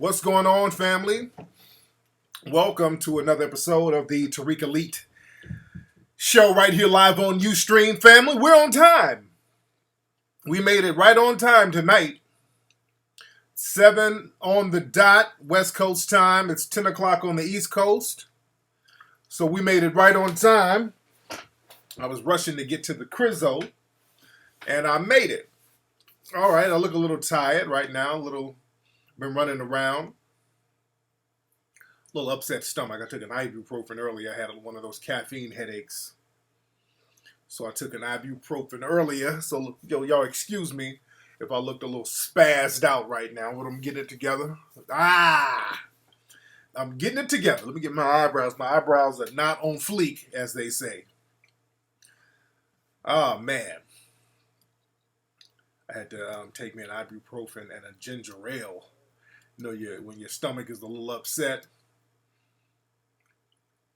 What's going on, family? Welcome to another episode of the Tariq Elite show right here live on Ustream, family. We're on time. We made it right on time tonight. 7 on the dot, West Coast time. It's 10 o'clock on the East Coast. So we made it right on time. I was rushing to get to the Crizzo, and I made it. All right, I look a little tired right now, been running around. A little upset stomach. I took an ibuprofen earlier. I had one of those caffeine headaches. So I took an ibuprofen earlier. So, y'all excuse me if I looked a little spazzed out right now, but I'm getting it together. I'm getting it together. Let me get my eyebrows. My eyebrows are not on fleek, as they say. Oh, man. I had to take me an ibuprofen and a ginger ale. You know, when your stomach is a little upset.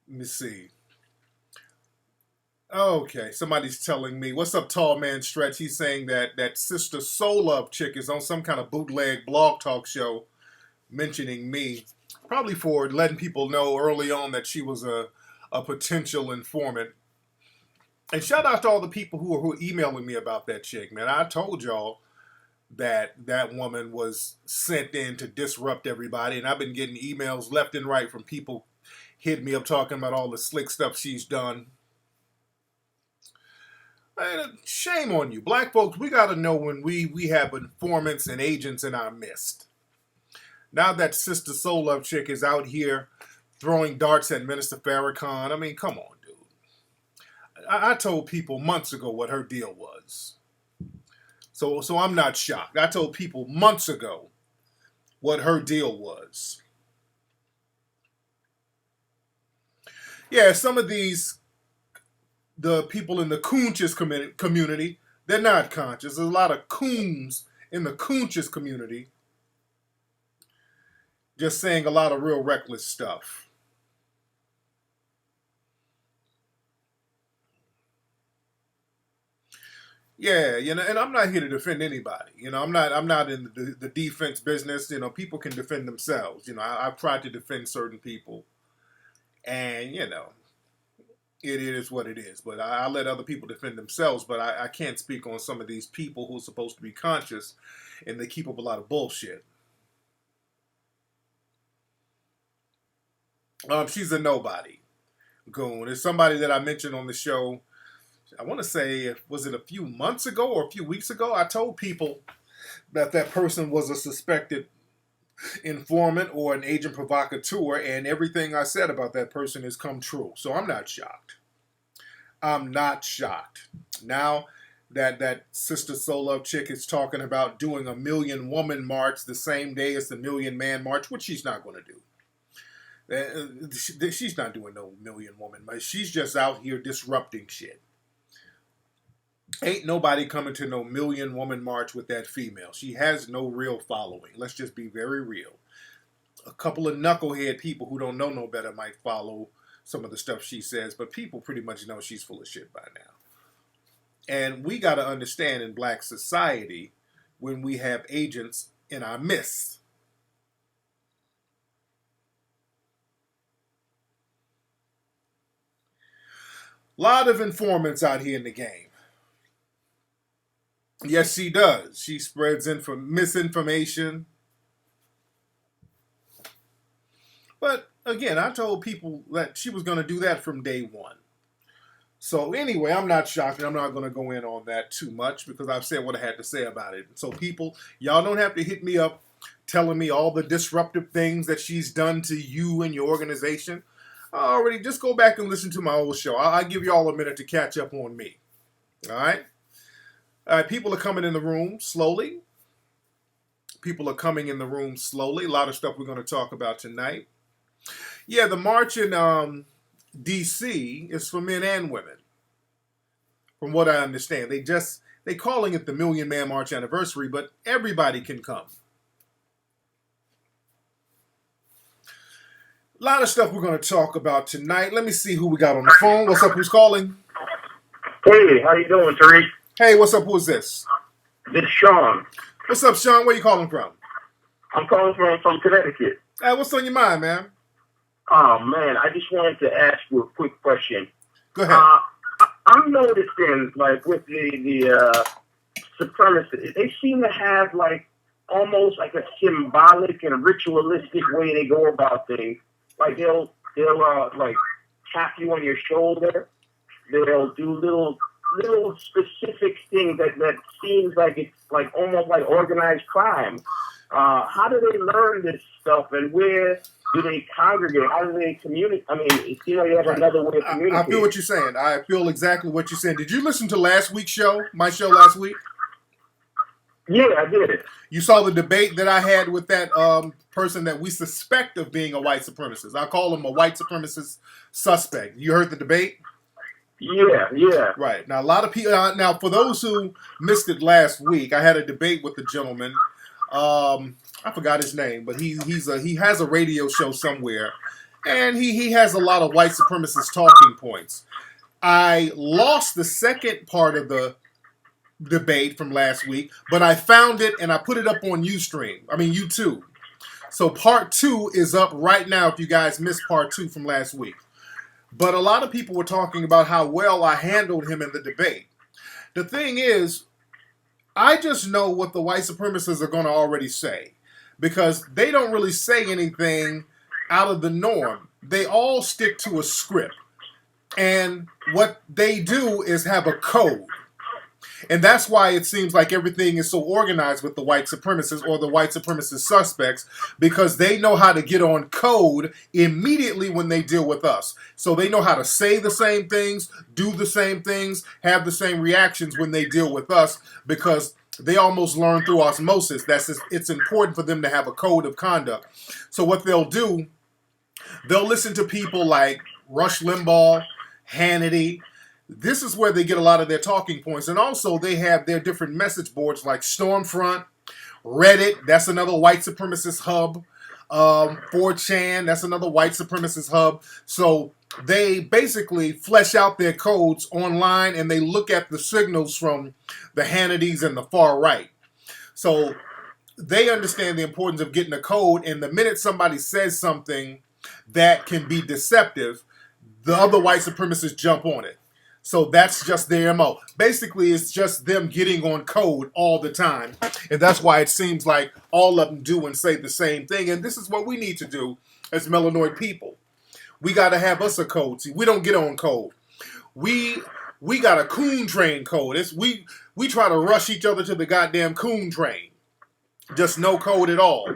Let me see. Okay, somebody's telling me, what's up, Tall Man Stretch? He's saying that Sister Soul Love chick is on some kind of bootleg blog talk show mentioning me. Probably for letting people know early on that she was a potential informant. And shout out to all the people who are emailing me about that chick, man. I told y'all that woman was sent in to disrupt everybody. And I've been getting emails left and right from people hitting me up talking about all the slick stuff she's done. Man, shame on you. Black folks, we got to know when we have informants and agents in our midst. Now that Sister Soul Love chick is out here throwing darts at Minister Farrakhan, I mean, come on, dude. I told people months ago what her deal was. So I'm not shocked. I told people months ago what her deal was. Yeah, some of the people in the Coonches community, they're not conscious. There's a lot of coons in the Coonches community just saying a lot of real reckless stuff. Yeah, and I'm not here to defend anybody. I'm not in the defense business. People can defend themselves. I've tried to defend certain people. And, it is what it is. But I let other people defend themselves. But I can't speak on some of these people who are supposed to be conscious and they keep up a lot of bullshit. She's a nobody goon. It's somebody that I mentioned on the show. I want to say, was it a few months ago or a few weeks ago? I told people that person was a suspected informant or an agent provocateur, and everything I said about that person has come true. So I'm not shocked. I'm not shocked. Now that Sister Soul Love chick is talking about doing a Million Woman March the same day as the Million Man March, which she's not going to do. She's not doing no Million Woman March. She's just out here disrupting shit. Ain't nobody coming to no Million Woman March with that female. She has no real following. Let's just be very real. A couple of knucklehead people who don't know no better might follow some of the stuff she says, but people pretty much know she's full of shit by now. And we got to understand in black society when we have agents in our midst. A lot of informants out here in the game. Yes, she does. She spreads misinformation. But again, I told people that she was going to do that from day one. So anyway, I'm not shocked. I'm not going to go in on that too much because I've said what I had to say about it. So people, y'all don't have to hit me up telling me all the disruptive things that she's done to you and your organization. Already, just go back and listen to my old show. I'll give you all a minute to catch up on me. All right? All right, people are coming in the room slowly. People are coming in the room slowly. A lot of stuff we're going to talk about tonight. Yeah, the march in D.C. is for men and women, from what I understand. They calling it the Million Man March anniversary, but everybody can come. A lot of stuff we're going to talk about tonight. Let me see who we got on the phone. What's up? Who's calling? Hey, how you doing, Tariq? Hey, what's up? Who's this? This is Sean. What's up, Sean? Where you calling from? I'm calling from Connecticut. Hey, what's on your mind, man? Oh man, I just wanted to ask you a quick question. Go ahead. I'm noticing, like, with the supremacists, they seem to have like almost like a symbolic and ritualistic way they go about things. Like they'll like tap you on your shoulder. They'll do little specific things that seems like it's like almost like organized crime. How do they learn this stuff, and where do they congregate? How do they communicate? I mean, it seems like they have another way of communicating. I feel what you're saying. I feel exactly what you're saying. Did you listen to last week's show? My show last week? Yeah, I did. You saw the debate that I had with that person that we suspect of being a white supremacist. I call him a white supremacist suspect. You heard the debate? Yeah. Right. Now, a lot of people. Now, for those who missed it last week, I had a debate with the gentleman. I forgot his name, but he has a radio show somewhere, and he has a lot of white supremacist talking points. I lost the second part of the debate from last week, but I found it and I put it up on YouTube. So part 2 is up right now if you guys missed part 2 from last week. But a lot of people were talking about how well I handled him in the debate. The thing is, I just know what the white supremacists are going to already say, because they don't really say anything out of the norm. They all stick to a script. And what they do is have a code. And that's why it seems like everything is so organized with the white supremacists or the white supremacist suspects, because they know how to get on code immediately when they deal with us. So they know how to say the same things, do the same things, have the same reactions when they deal with us, because they almost learn through osmosis. It's important for them to have a code of conduct. So what they'll do, they'll listen to people like Rush Limbaugh, Hannity. This is where they get a lot of their talking points. And also they have their different message boards like Stormfront, Reddit, that's another white supremacist hub. 4chan, that's another white supremacist hub. So they basically flesh out their codes online, and they look at the signals from the Hannitys and the far right. So they understand the importance of getting a code, and the minute somebody says something that can be deceptive, the other white supremacists jump on it. So that's just their MO. Basically, it's just them getting on code all the time. And that's why it seems like all of them do and say the same thing. And this is what we need to do as melanoid people. We got to have us a code. See, we don't get on code. We got a coon train code. We try to rush each other to the goddamn coon train. Just no code at all.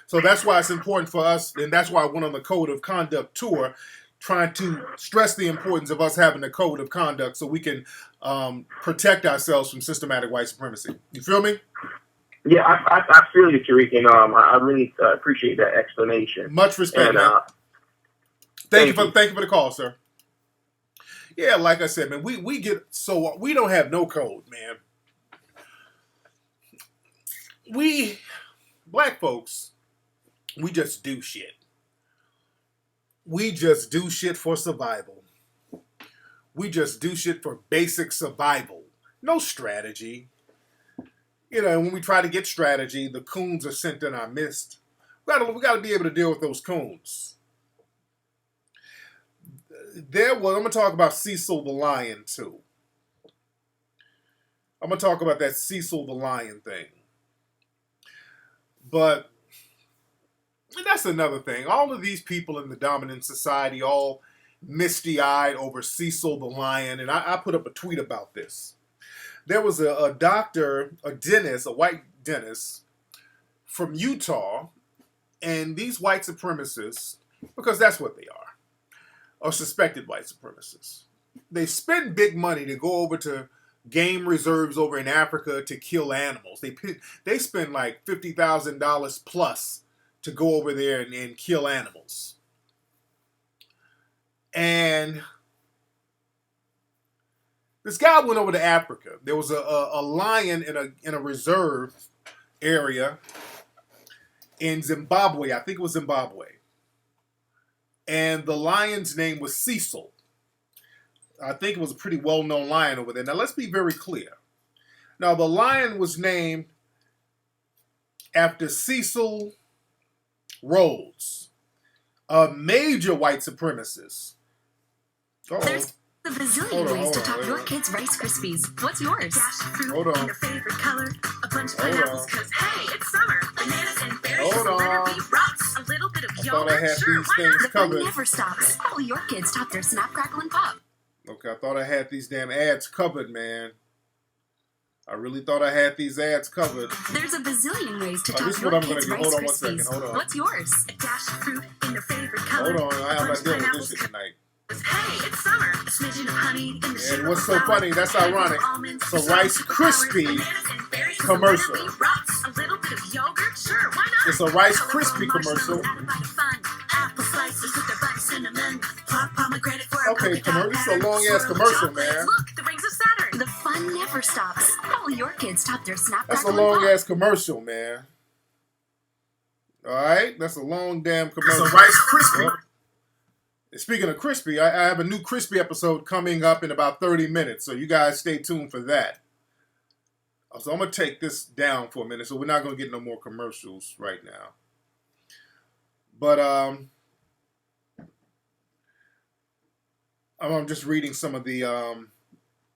So that's why it's important for us, and that's why I went on the Code of Conduct tour, trying to stress the importance of us having a code of conduct so we can protect ourselves from systematic white supremacy. You feel me? Yeah, I feel you, Tariq, and I really appreciate that explanation. Much respect, man. Thank you for the call, sir. Yeah, like I said, man, we don't have no code, man. We black folks, we just do shit. We just do shit for survival. We just do shit for basic survival. No strategy. You know, when we try to get strategy, the coons are sent in our midst. We gotta be able to deal with those coons. I'm gonna talk about Cecil the lion too. I'm gonna talk about that Cecil the lion thing. But that's another thing. All of these people in the dominant society, all misty-eyed over Cecil the lion, and I put up a tweet about this. There was a doctor, a dentist, a white dentist from Utah, and these white supremacists, because that's what they are suspected white supremacists. They spend big money to go over to game reserves over in Africa to kill animals. They spend like $50,000 plus to go over there and kill animals. And this guy went over to Africa. There was a lion in a reserve area in Zimbabwe. I think it was Zimbabwe. And the lion's name was Cecil. I think it was a pretty well-known lion over there. Now, let's be very clear. Now, the lion was named after Cecil Rhodes, a major white supremacist. There's a bazillion ways to top your kids' Rice Krispies. What's yours? Dash fruit Hold on. in their favorite color. A bunch of pineapples because, hey, it's summer. Bananas and berries. Hold on. Let her be rocks. A little bit of I thought I yogurt. had Sure, these why things not? The fun covered. never stops. All your kids top their Snap, Crackle, and Pop. Okay, I thought I had these damn ads covered, man. I really thought I had these ads covered. There's a bazillion ways to This top is your what I'm gonna kids' do. Rice Hold on one Krispies. second. Hold on. What's yours? A dash of fruit in their favorite color. Hold on, I'm A bunch not of dealing with pineapples this shit tonight. Hey, it's summer. A smidgen of honey in the And sugar what's so flour. funny, that's ironic. Almonds, It's a Rice Krispie commercial. A little bit of yogurt, sure, why not? It's a Rice Colorful Krispie commercial. marshmallows added by the fun. Apple slices with their butter cinnamon. Pomegranate for a Okay, puppy commercial. This is a pattern. long-ass Swirl commercial, chocolates. man. Look, the rings of Saturn. The fun never stops. All your kids top their Snap, That's a Crackle, and Pop. long-ass commercial, man. All right? That's a long damn commercial. It's a Rice Krispie. Well, speaking of crispy, I have a new crispy episode coming up in about 30 minutes, so you guys stay tuned for that. So I'm going to take this down for a minute, so we're not going to get no more commercials right now. But I'm just reading some of the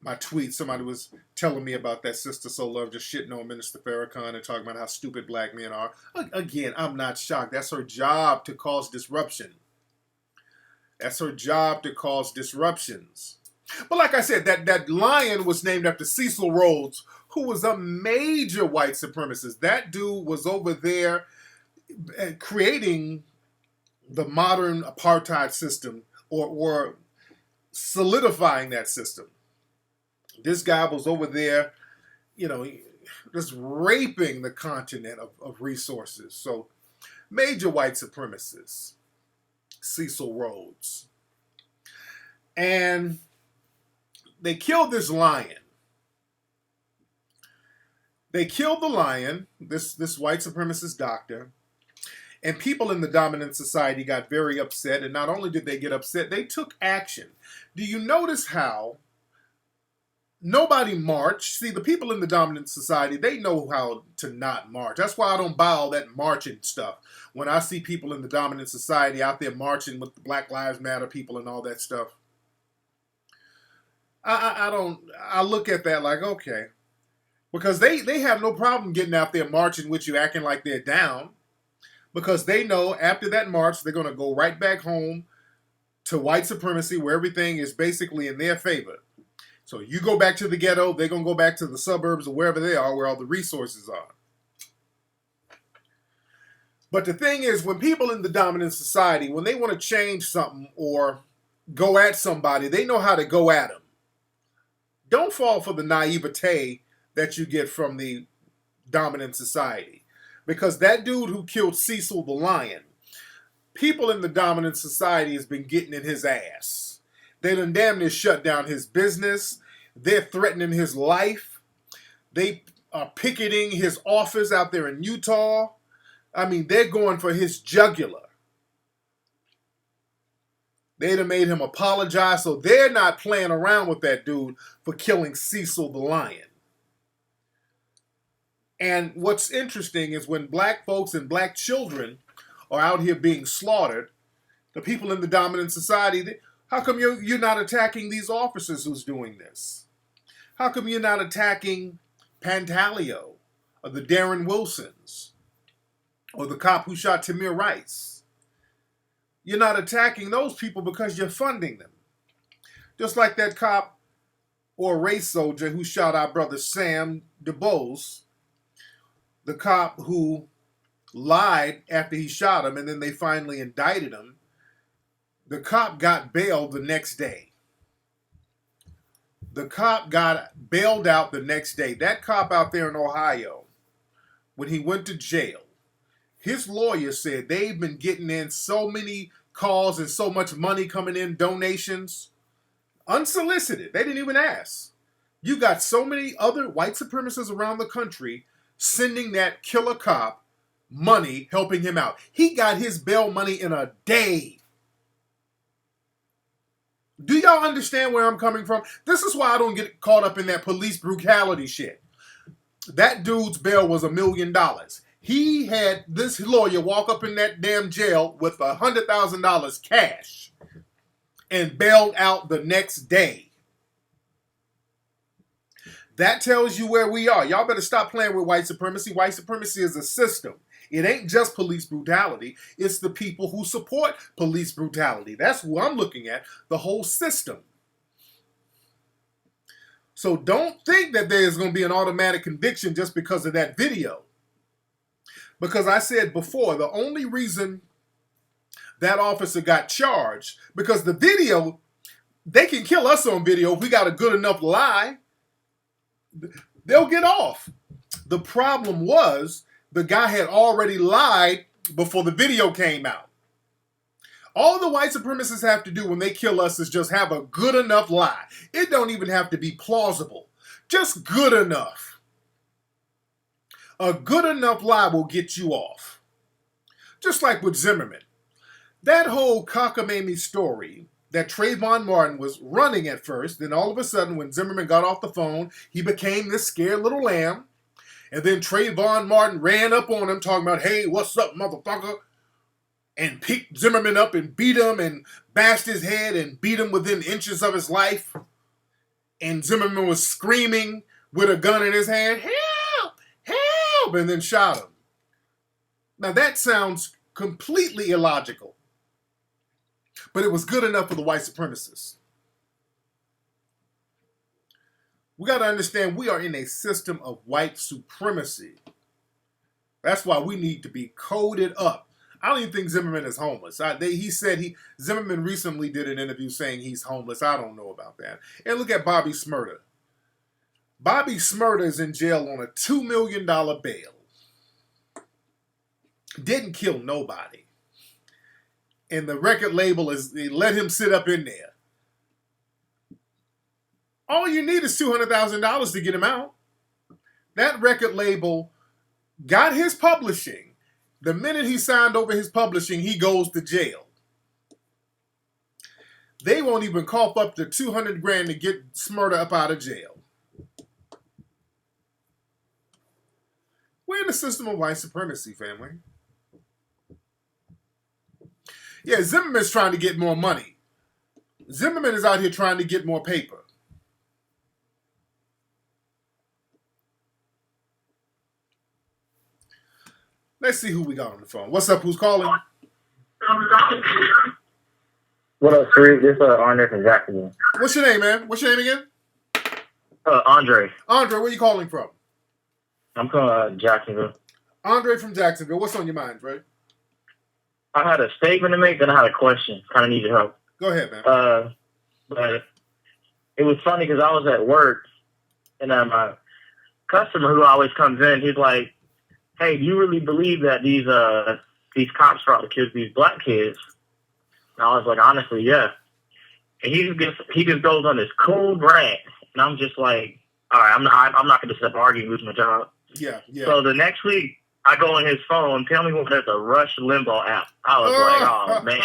my tweets. Somebody was telling me about that Sister So Love just shitting on Minister Farrakhan and talking about how stupid black men are. Again, I'm not shocked. That's her job to cause disruption. That's her job to cause disruptions. But like I said, that lion was named after Cecil Rhodes, who was a major white supremacist. That dude was over there creating the modern apartheid system or solidifying that system. This guy was over there, just raping the continent of resources. So, major white supremacists, Cecil Rhodes. And they killed this lion. They killed the lion, this white supremacist doctor, and people in the dominant society got very upset. And not only did they get upset, they took action. Do you notice how nobody marched? See, the people in the dominant society, they know how to not march. That's why I don't buy all that marching stuff. When I see people in the dominant society out there marching with the Black Lives Matter people and all that stuff, I look at that like, okay. Because they have no problem getting out there marching with you, acting like they're down. Because they know after that march, they're going to go right back home to white supremacy, where everything is basically in their favor. So you go back to the ghetto, they're going to go back to the suburbs or wherever they are, where all the resources are. But the thing is, when people in the dominant society, when they want to change something or go at somebody, they know how to go at them. Don't fall for the naivete that you get from the dominant society. Because that dude who killed Cecil the lion, people in the dominant society has been getting in his ass. They done damn near shut down his business. They're threatening his life. They are picketing his office out there in Utah. I mean, they're going for his jugular. They'd have made him apologize, so they're not playing around with that dude for killing Cecil the lion. And what's interesting is when black folks and black children are out here being slaughtered, the people in the dominant society, how come you're not attacking these officers who's doing this? How come you're not attacking Pantaleo or the Darren Wilsons or the cop who shot Tamir Rice? You're not attacking those people because you're funding them. Just like that cop or race soldier who shot our brother Sam DuBose, the cop who lied after he shot him and then they finally indicted him. The cop got bailed the next day. The cop got bailed out the next day. That cop out there in Ohio, when he went to jail, his lawyer said they've been getting in so many calls and so much money coming in, donations, unsolicited. They didn't even ask. You got so many other white supremacists around the country sending that killer cop money, helping him out. He got his bail money in a day. Do y'all understand where I'm coming from? This is why I don't get caught up in that police brutality shit. That dude's bail was $1 million. He had this lawyer walk up in that damn jail with $100,000 cash and bailed out the next day. That tells you where we are. Y'all better stop playing with white supremacy. White supremacy is a system. It ain't just police brutality. It's the people who support police brutality. That's who I'm looking at, the whole system. So don't think that there's going to be an automatic conviction just because of that video. Because I said before, the only reason that officer got charged, because the video, they can kill us on video if we got a good enough lie. They'll get off. The problem was the guy had already lied before the video came out. All the white supremacists have to do when they kill us is just have a good enough lie. It don't even have to be plausible. Just good enough. A good enough lie will get you off. Just like with Zimmerman. That whole cockamamie story that Trayvon Martin was running at first, then all of a sudden when Zimmerman got off the phone, he became this scared little lamb. And then Trayvon Martin ran up on him talking about, hey, what's up, motherfucker? And picked Zimmerman up and beat him and bashed his head and beat him within inches of his life. And Zimmerman was screaming with a gun in his hand, help, help, and then shot him. Now that sounds completely illogical. But it was good enough for the white supremacists. We got to understand we are in a system of white supremacy. That's why we need to be coded up. I don't even think Zimmerman is homeless. Zimmerman recently did an interview saying he's homeless. I don't know about that. And look at Bobby Smurda. Bobby Smurda is in jail on a $2 million bail. Didn't kill nobody. And the record label they let him sit up in there. All you need is $200,000 to get him out. That record label got his publishing. The minute he signed over his publishing, he goes to jail. They won't even cough up the $200,000 to get Smurda up out of jail. We're in the system of white supremacy, family. Yeah, Zimmerman's trying to get more money. Zimmerman is out here trying to get more paper. Let's see who we got on the phone. What's up? Who's calling? What up, Tariq? This is Andre from Jacksonville. What's your name, man? What's your name again? Andre. Andre, where you calling from? I'm from Jacksonville. Andre from Jacksonville. What's on your mind, Dre? I had a statement to make, then I had a question. Kind of need your help. Go ahead, man. But it was funny because I was at work, and my customer who always comes in, he's like, hey, do you really believe that these cops are out to kill these black kids? And I was like, honestly, yeah. And he just goes on this cool rant, and I'm just like, all right, I'm not going to sit up arguing and lose my job. Yeah. So the next week, I go on his phone, tell me when there's a Rush Limbaugh app. I was like, oh, man.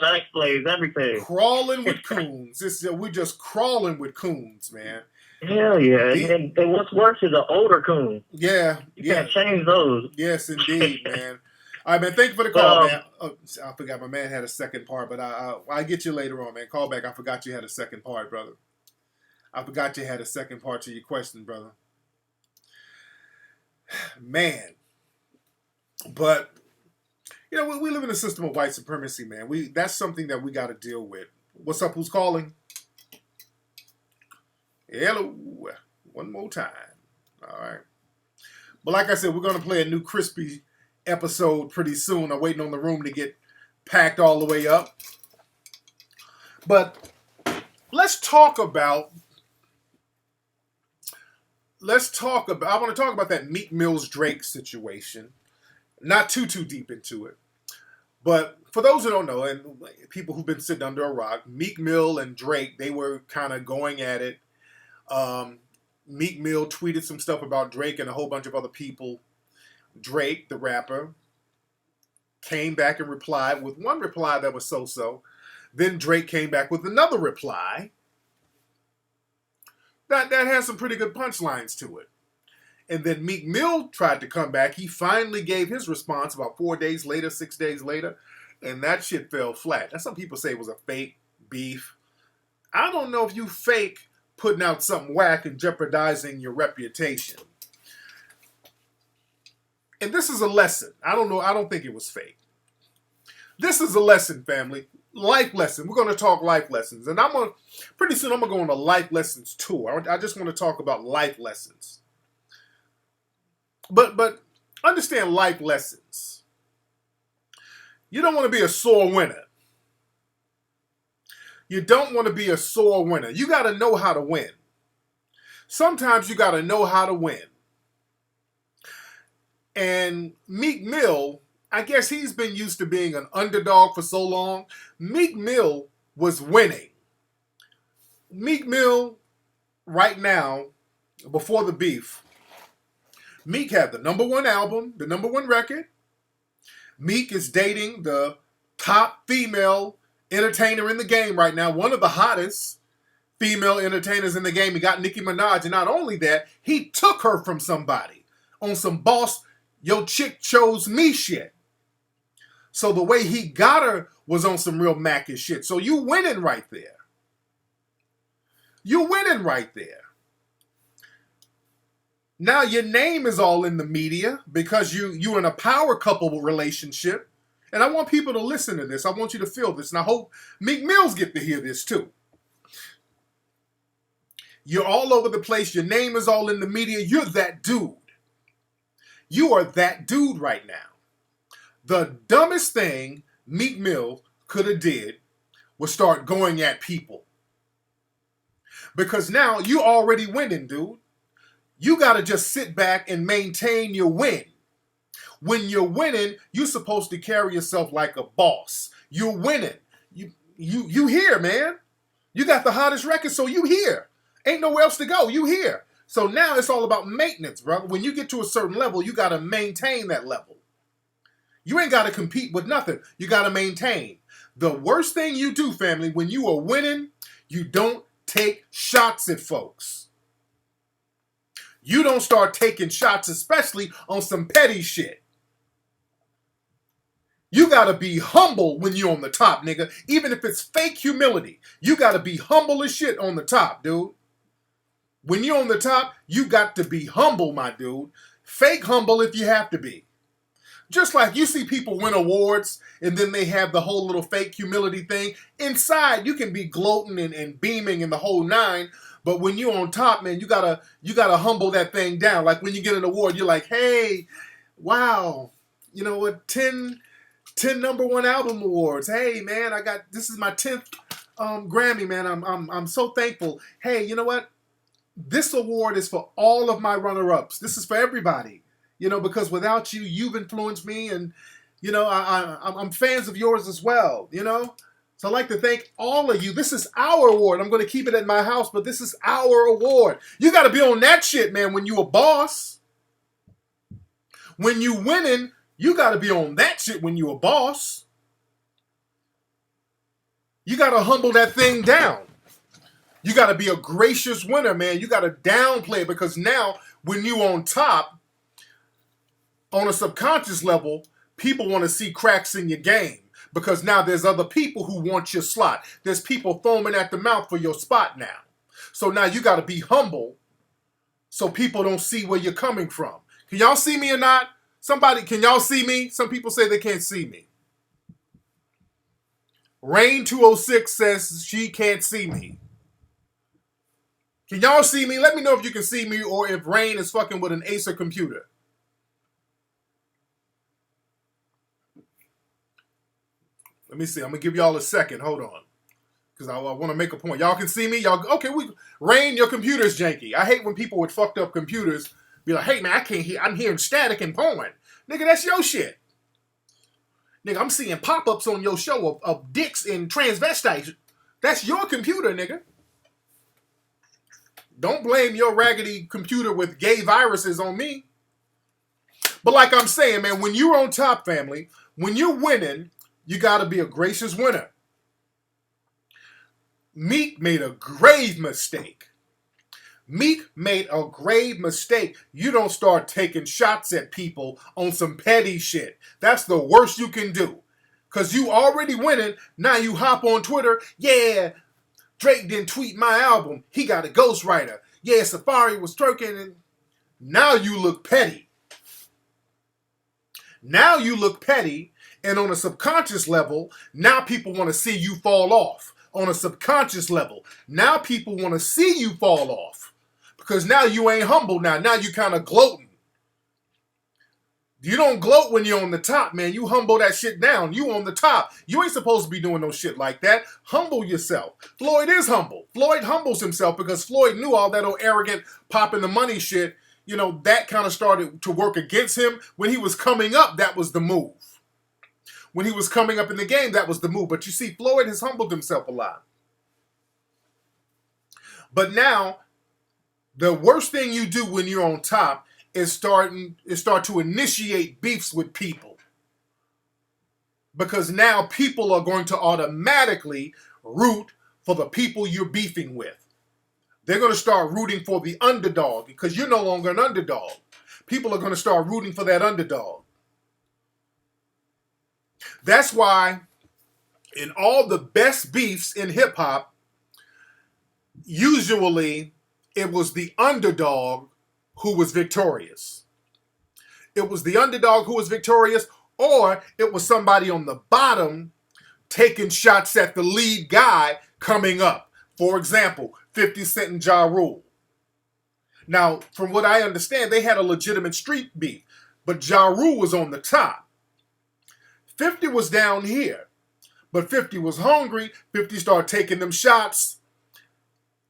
That explains everything. Crawling with coons. We're just crawling with coons, man. Hell yeah. And what's worse is an older coon. Yeah. You can't change those. Yes, indeed, man. All right, man. Thank you for the call, man. Oh, I forgot my man had a second part, but I'll get you later on, man. Call back. I forgot you had a second part, brother. I forgot you had a second part to your question, brother. Man. But, we live in a system of white supremacy, man. That's something that we got to deal with. What's up? Who's calling? Hello. One more time. All right. But like I said, we're going to play a new Crispy episode pretty soon. I'm waiting on the room to get packed all the way up. But let's talk about I want to talk about that Meek Mill's Drake situation. Not too deep into it. But for those who don't know, and people who've been sitting under a rock, Meek Mill and Drake, they were kind of going at it. Meek Mill tweeted some stuff about Drake and a whole bunch of other people. Drake, the rapper, came back and replied with one reply that was so-so. Then Drake came back with another reply that has some pretty good punchlines to it. And then Meek Mill tried to come back. He finally gave his response about 4 days later, 6 days later, and that shit fell flat. Now, some people say it was a fake beef. I don't know if you fake putting out something whack and jeopardizing your reputation. And this is a lesson. I don't know. I don't think it was fake. This is a lesson, family. Life lesson. We're going to talk life lessons. And pretty soon I'm going to go on a life lessons tour. I just want to talk about life lessons. But understand life lessons. You don't want to be a sore winner. You don't want to be a sore winner. You got to know how to win. Sometimes you got to know how to win. And Meek Mill, I guess he's been used to being an underdog for so long. Meek Mill was winning. Meek Mill, right now, before the beef, Meek had the #1 album, the #1 record. Meek is dating the top female entertainer in the game right now, one of the hottest female entertainers in the game. He got Nicki Minaj, and not only that, he took her from somebody on some boss, your chick chose me shit. So the way he got her was on some real Mackin shit. So you winning right there. You winning right there. Now your name is all in the media because you're in a power couple relationship. And I want people to listen to this. I want you to feel this. And I hope Meek Mills get to hear this too. You're all over the place. Your name is all in the media. You're that dude. You are that dude right now. The dumbest thing Meek Mill could have did was start going at people. Because now you already winning, dude. You got to just sit back and maintain your win. When you're winning, you're supposed to carry yourself like a boss. You're winning. You here, man. You got the hottest record, so you here. Ain't nowhere else to go. You here. So now it's all about maintenance, brother. When you get to a certain level, you got to maintain that level. You ain't got to compete with nothing. You got to maintain. The worst thing you do, family, when you are winning, you don't take shots at folks. You don't start taking shots, especially on some petty shit. You got to be humble when you're on the top, nigga. Even if it's fake humility, you got to be humble as shit on the top, dude. When you're on the top, you got to be humble, my dude. Fake humble if you have to be. Just like you see people win awards and then they have the whole little fake humility thing. Inside, you can be gloating and beaming in the whole nine. But when you're on top, man, you gotta humble that thing down. Like when you get an award, you're like, hey, wow, you know what, 10 #1 album awards. Hey, man, this is my 10th Grammy, man. I'm so thankful. Hey, you know what? This award is for all of my runner-ups. This is for everybody. You know, because without you, you've influenced me, and you know, I'm fans of yours as well. You know. So I'd like to thank all of you. This is our award. I'm going to keep it at my house, but this is our award. You got to be on that shit, man, when you a boss. When you winning, you got to be on that shit when you a boss. You got to humble that thing down. You got to be a gracious winner, man. You got to downplay it because now when you on top, on a subconscious level, people want to see cracks in your game. Because now there's other people who want your slot. There's people foaming at the mouth for your spot now. So now you got to be humble so people don't see where you're coming from. Can y'all see me or not? Somebody, can y'all see me? Some people say they can't see me. Rain 206 says she can't see me. Can y'all see me? Let me know if you can see me or if Rain is fucking with an Acer computer. Let me see. I'm going to give y'all a second. Hold on. Because I want to make a point. Y'all can see me? Y'all, okay, Rain, your computer's janky. I hate when people with fucked up computers be like, hey, man, I can't hear. I'm hearing static and porn. Nigga, that's your shit. Nigga, I'm seeing pop-ups on your show of dicks and transvestites. That's your computer, nigga. Don't blame your raggedy computer with gay viruses on me. But like I'm saying, man, when you're on top, family, when you're winning, you got to be a gracious winner. Meek made a grave mistake. Meek made a grave mistake. You don't start taking shots at people on some petty shit. That's the worst you can do. Because you already winning. Now you hop on Twitter. Yeah, Drake didn't tweet my album. He got a ghostwriter. Yeah, Safari was twerking. And now you look petty. Now you look petty. And on a subconscious level, now people want to see you fall off. On a subconscious level, now people want to see you fall off. Because now you ain't humble now. Now you kind of gloating. You don't gloat when you're on the top, man. You humble that shit down. You on the top. You ain't supposed to be doing no shit like that. Humble yourself. Floyd is humble. Floyd humbles himself because Floyd knew all that old arrogant popping the money shit. You know, that kind of started to work against him. When he was coming up, that was the move. When he was coming up in the game, that was the move. But you see, Floyd has humbled himself a lot. But now, the worst thing you do when you're on top is start to initiate beefs with people. Because now people are going to automatically root for the people you're beefing with. They're going to start rooting for the underdog because you're no longer an underdog. People are going to start rooting for that underdog. That's why in all the best beefs in hip-hop, usually it was the underdog who was victorious. It was the underdog who was victorious, or it was somebody on the bottom taking shots at the lead guy coming up. For example, 50 Cent and Ja Rule. Now, from what I understand, they had a legitimate street beef, but Ja Rule was on the top. 50 was down here, but 50 was hungry. 50 started taking them shots.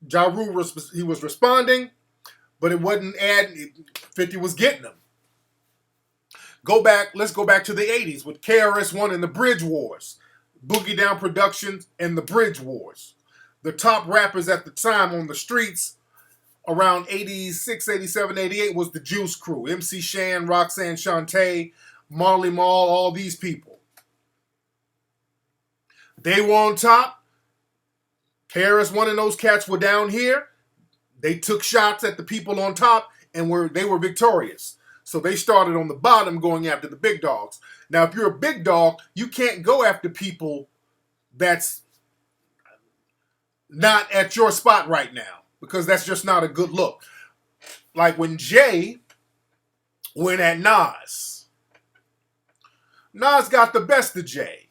Ja Rule was responding, but it wasn't adding. 50 was getting them. Let's go back to the 80s with KRS-One and the Bridge Wars. Boogie Down Productions and the Bridge Wars. The top rappers at the time on the streets around 86, 87, 88 was the Juice Crew. MC Shan, Roxanne Shante, Marley Marl, all these people. They were on top. KRS-One and those cats were down here. They took shots at the people on top and they were victorious. So they started on the bottom going after the big dogs. Now, if you're a big dog, you can't go after people that's not at your spot right now because that's just not a good look. Like when Jay went at Nas. Nas got the best of Jay.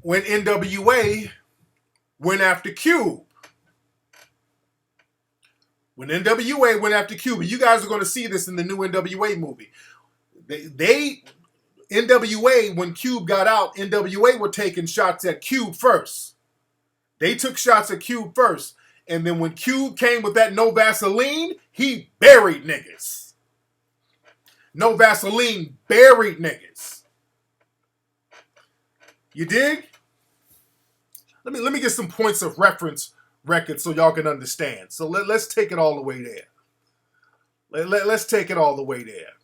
When NWA went after Cube. When NWA went after Cube, you guys are going to see this in the new NWA movie. NWA, when Cube got out, NWA were taking shots at Cube first. They took shots at Cube first. And then when Cube came with that No Vaseline, he buried niggas. No Vaseline buried niggas. You dig? Let me get some points of reference records so y'all can understand. So let's take it all the way there. Let's take it all the way there.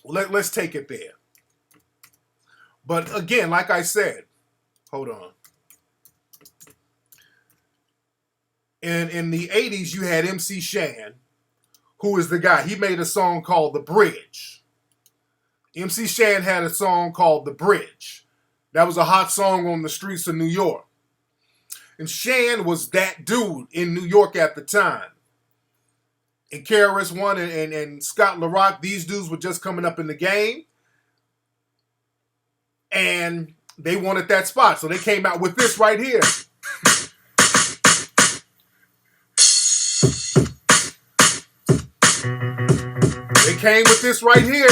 Let's take it there. But again, like I said, hold on. In the 80s, you had MC Shan, who is the guy. He made a song called The Bridge. MC Shan had a song called The Bridge. That was a hot song on the streets of New York. And Shan was that dude in New York at the time. And KRS-One and Scott LaRock, these dudes were just coming up in the game. And they wanted that spot. So they came out with this right here. They came with this right here.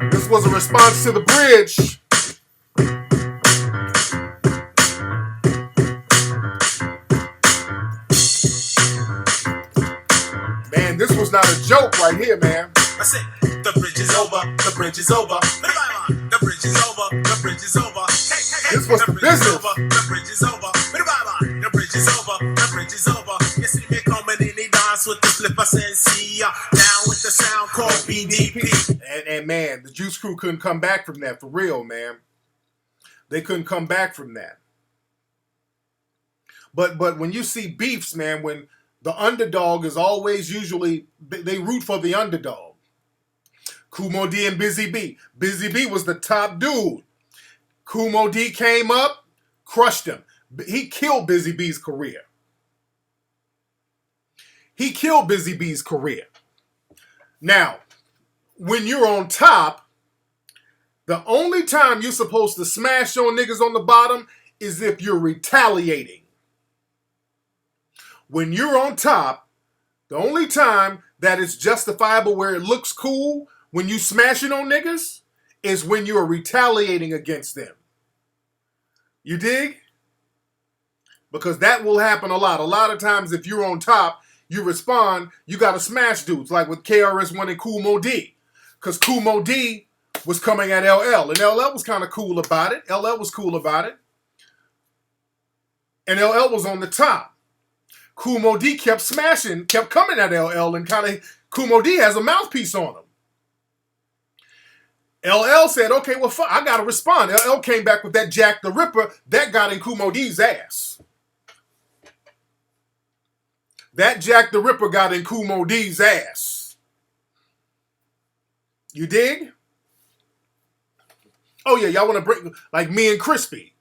This was a response to The Bridge. Man, this was not a joke right here, man. I said, the bridge is over, the bridge is over. The bridge is over, the bridge is over. Hey, hey, hey. This was the business. The bridge is over, the bridge is over, the bridge is over. You see me coming in the dance with the flipper sensei. Down with the sound called BDP. And man, the Juice Crew couldn't come back from that, for real, man. They couldn't come back from that. But when you see beefs, man, when the underdog is always usually, they root for the underdog. Kumo D and Busy B. Busy B was the top dude. Kumo D came up, crushed him. He killed Busy B's career. He killed Busy B's career. Now, when you're on top, the only time you're supposed to smash on niggas on the bottom is if you're retaliating. When you're on top, the only time that it's justifiable where it looks cool when you smashing on niggas is when you're retaliating against them. You dig? Because that will happen a lot. A lot of times if you're on top, you respond, you got to smash dudes, like with KRS-One and Kumo D. Because Kumo D was coming at LL, and LL was kind of cool about it. LL was cool about it. And LL was on the top. Kumo D kept smashing, kept coming at LL, and kind of, Kumo D has a mouthpiece on him. LL said, okay, well, fuck, I got to respond. LL came back with that Jack the Ripper. That got in Kumo D's ass. That Jack the Ripper got in Kumo D's ass. You dig? Oh, yeah, y'all want to break, like me and Crispy.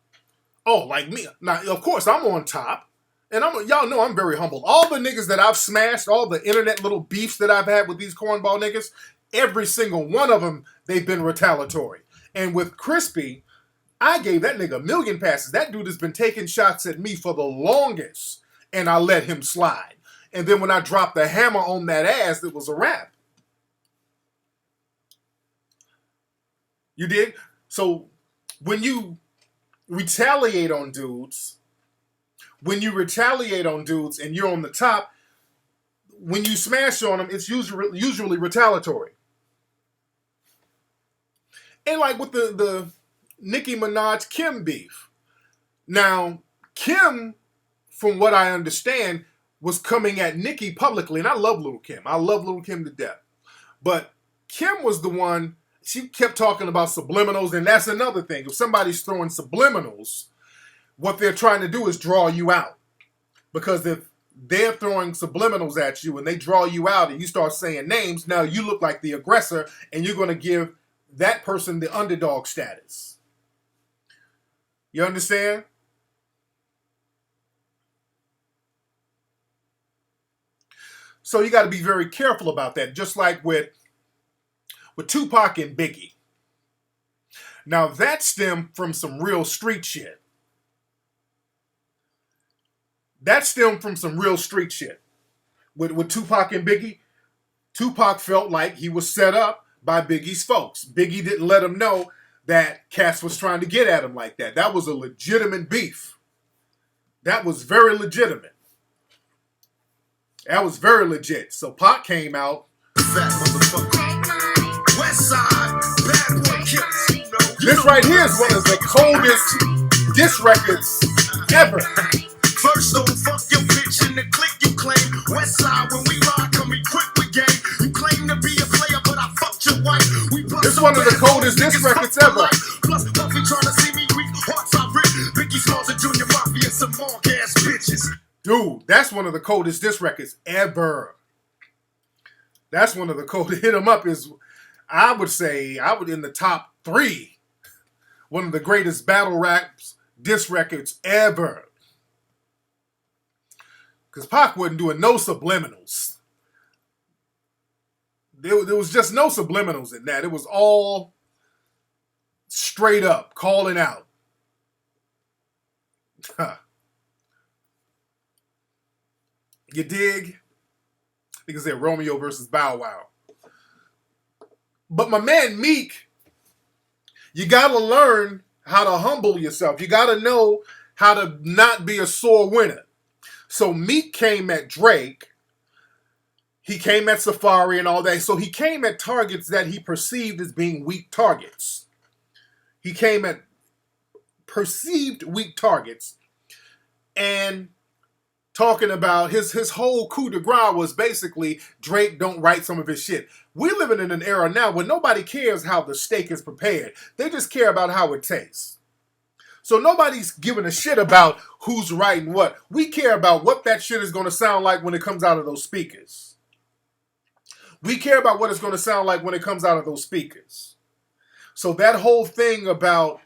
Oh, like me. Now, of course, I'm on top. And y'all know I'm very humble. All the niggas that I've smashed, all the internet little beefs that I've had with these cornball niggas, every single one of them, they've been retaliatory. And with Crispy, I gave that nigga a million passes. That dude has been taking shots at me for the longest, and I let him slide. And then when I dropped the hammer on that ass, it was a wrap. You dig? So when you retaliate on dudes, and you're on the top, when you smash on them, it's usually retaliatory. And like with the Nicki Minaj Kim beef. Now, Kim, from what I understand, was coming at Nicki publicly, and I love Little Kim. I love Little Kim to death. But Kim was the one, she kept talking about subliminals, and that's another thing. If somebody's throwing subliminals, what they're trying to do is draw you out. Because if they're throwing subliminals at you and they draw you out and you start saying names, now you look like the aggressor and you're going to give that person the underdog status. You understand? So you got to be very careful about that. Just like with Tupac and Biggie. Now that stemmed from some real street shit. With Tupac and Biggie, Tupac felt like he was set up by Biggie's folks. Biggie didn't let him know that Cass was trying to get at him like that. That was a legitimate beef. That was very legitimate. That was very legit. So Pac came out. Fat motherfucker. West side, bad boy killers. This right here is one of the coldest diss records ever. First, don't fuck your bitch in the clique you claim. West side, when we ride, come equipped with game. You claim to be a player, but I fucked your wife. This one of the coldest diss records ever. Plus, Puffy trying to see me weak. Hearts are rip. Biggie Smalls and Junior Mafia, some more ass bitches. Dude, that's one of the coldest diss records ever. That's one of the coldest. Hit 'em Up is, I would in the top 3. One of the greatest battle raps diss records ever. Because Pac wasn't doing no subliminals. There was just no subliminals in that. It was all straight up calling out. You dig? I think it's Romeo versus Bow Wow. But my man Meek, you gotta learn how to humble yourself. You gotta know how to not be a sore winner. So Meek came at Drake. He came at Safari and all that. So he came at targets that he perceived as being weak targets. He came at perceived weak targets. And talking about his whole coup de grace was basically Drake don't write some of his shit. We're living in an era now where nobody cares how the steak is prepared. They just care about how it tastes. So nobody's giving a shit about who's writing what. We care about what that shit is going to sound like when it comes out of those speakers. We care about what it's going to sound like when it comes out of those speakers. So that whole thing about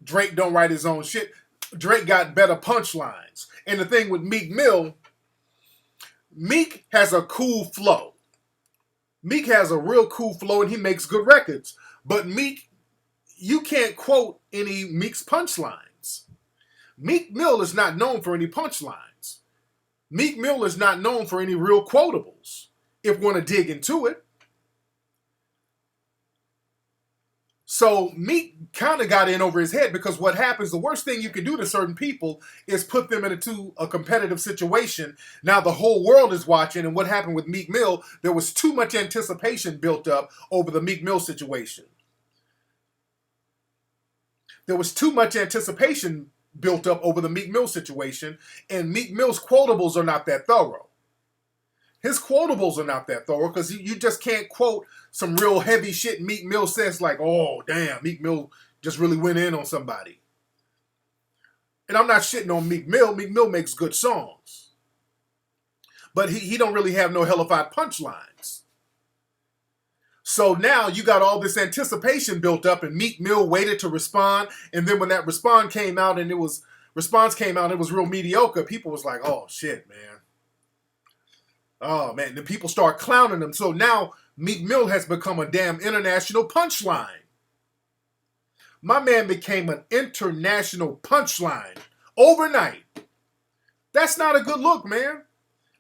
Drake don't write his own shit, Drake got better punchlines. And the thing with Meek Mill, Meek has a cool flow. Meek has a real cool flow and he makes good records. But Meek, you can't quote any Meek's punchlines. Meek Mill is not known for any punchlines. Meek Mill is not known for any real quotables, if we want to dig into it. So Meek kind of got in over his head because what happens, the worst thing you can do to certain people is put them into a competitive situation. Now the whole world is watching, and what happened with Meek Mill, there was too much anticipation built up over the Meek Mill situation. There was too much anticipation built up over the Meek Mill situation, and Meek Mill's quotables are not that thorough. His quotables are not that thorough because you just can't quote some real heavy shit Meek Mill says like, oh, damn, Meek Mill just really went in on somebody. And I'm not shitting on Meek Mill. Meek Mill makes good songs. But he don't really have no hellified punchlines. So now you got all this anticipation built up and Meek Mill waited to respond. And then when that response came out and it was real mediocre, people was like, oh, shit, man. Oh, man, then people start clowning him. So now Meek Mill has become a damn international punchline. My man became an international punchline overnight. That's not a good look, man.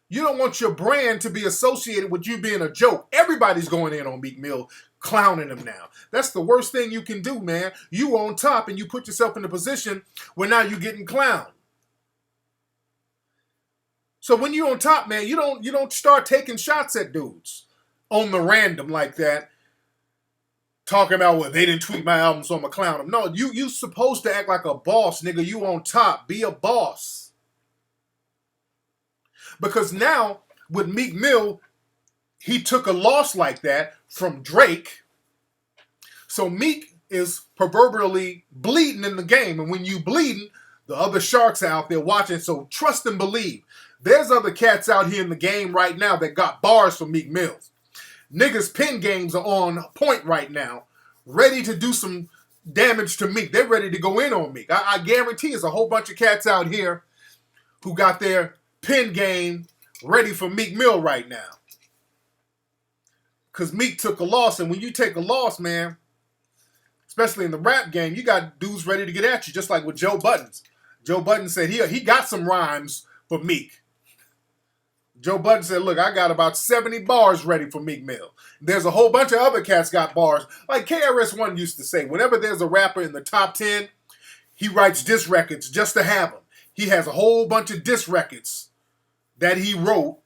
You don't want your brand to be associated with you being a joke. Everybody's going in on Meek Mill, clowning him now. That's the worst thing you can do, man. You on top and you put yourself in a position where now you're getting clowned. So when you're on top, man, you don't start taking shots at dudes on the random like that, talking about, well, they didn't tweet my album, so I'm a clown them. No, you supposed to act like a boss, nigga. You on top. Be a boss. Because now, with Meek Mill, he took a loss like that from Drake. So Meek is proverbially bleeding in the game. And when you bleeding, the other sharks are out there watching. So trust and believe. There's other cats out here in the game right now that got bars from Meek Mill. Niggas' pen games are on point right now, ready to do some damage to Meek. They're ready to go in on Meek. I guarantee there's a whole bunch of cats out here who got their pen game ready for Meek Mill right now. Because Meek took a loss, and when you take a loss, man, especially in the rap game, you got dudes ready to get at you, just like with Joe Buttons. Joe Budden said he got some rhymes for Meek. Joe Budden said, look, I got about 70 bars ready for Meek Mill. There's a whole bunch of other cats got bars. Like KRS-One used to say, whenever there's a rapper in the top 10, he writes diss records just to have them. He has a whole bunch of diss records that he wrote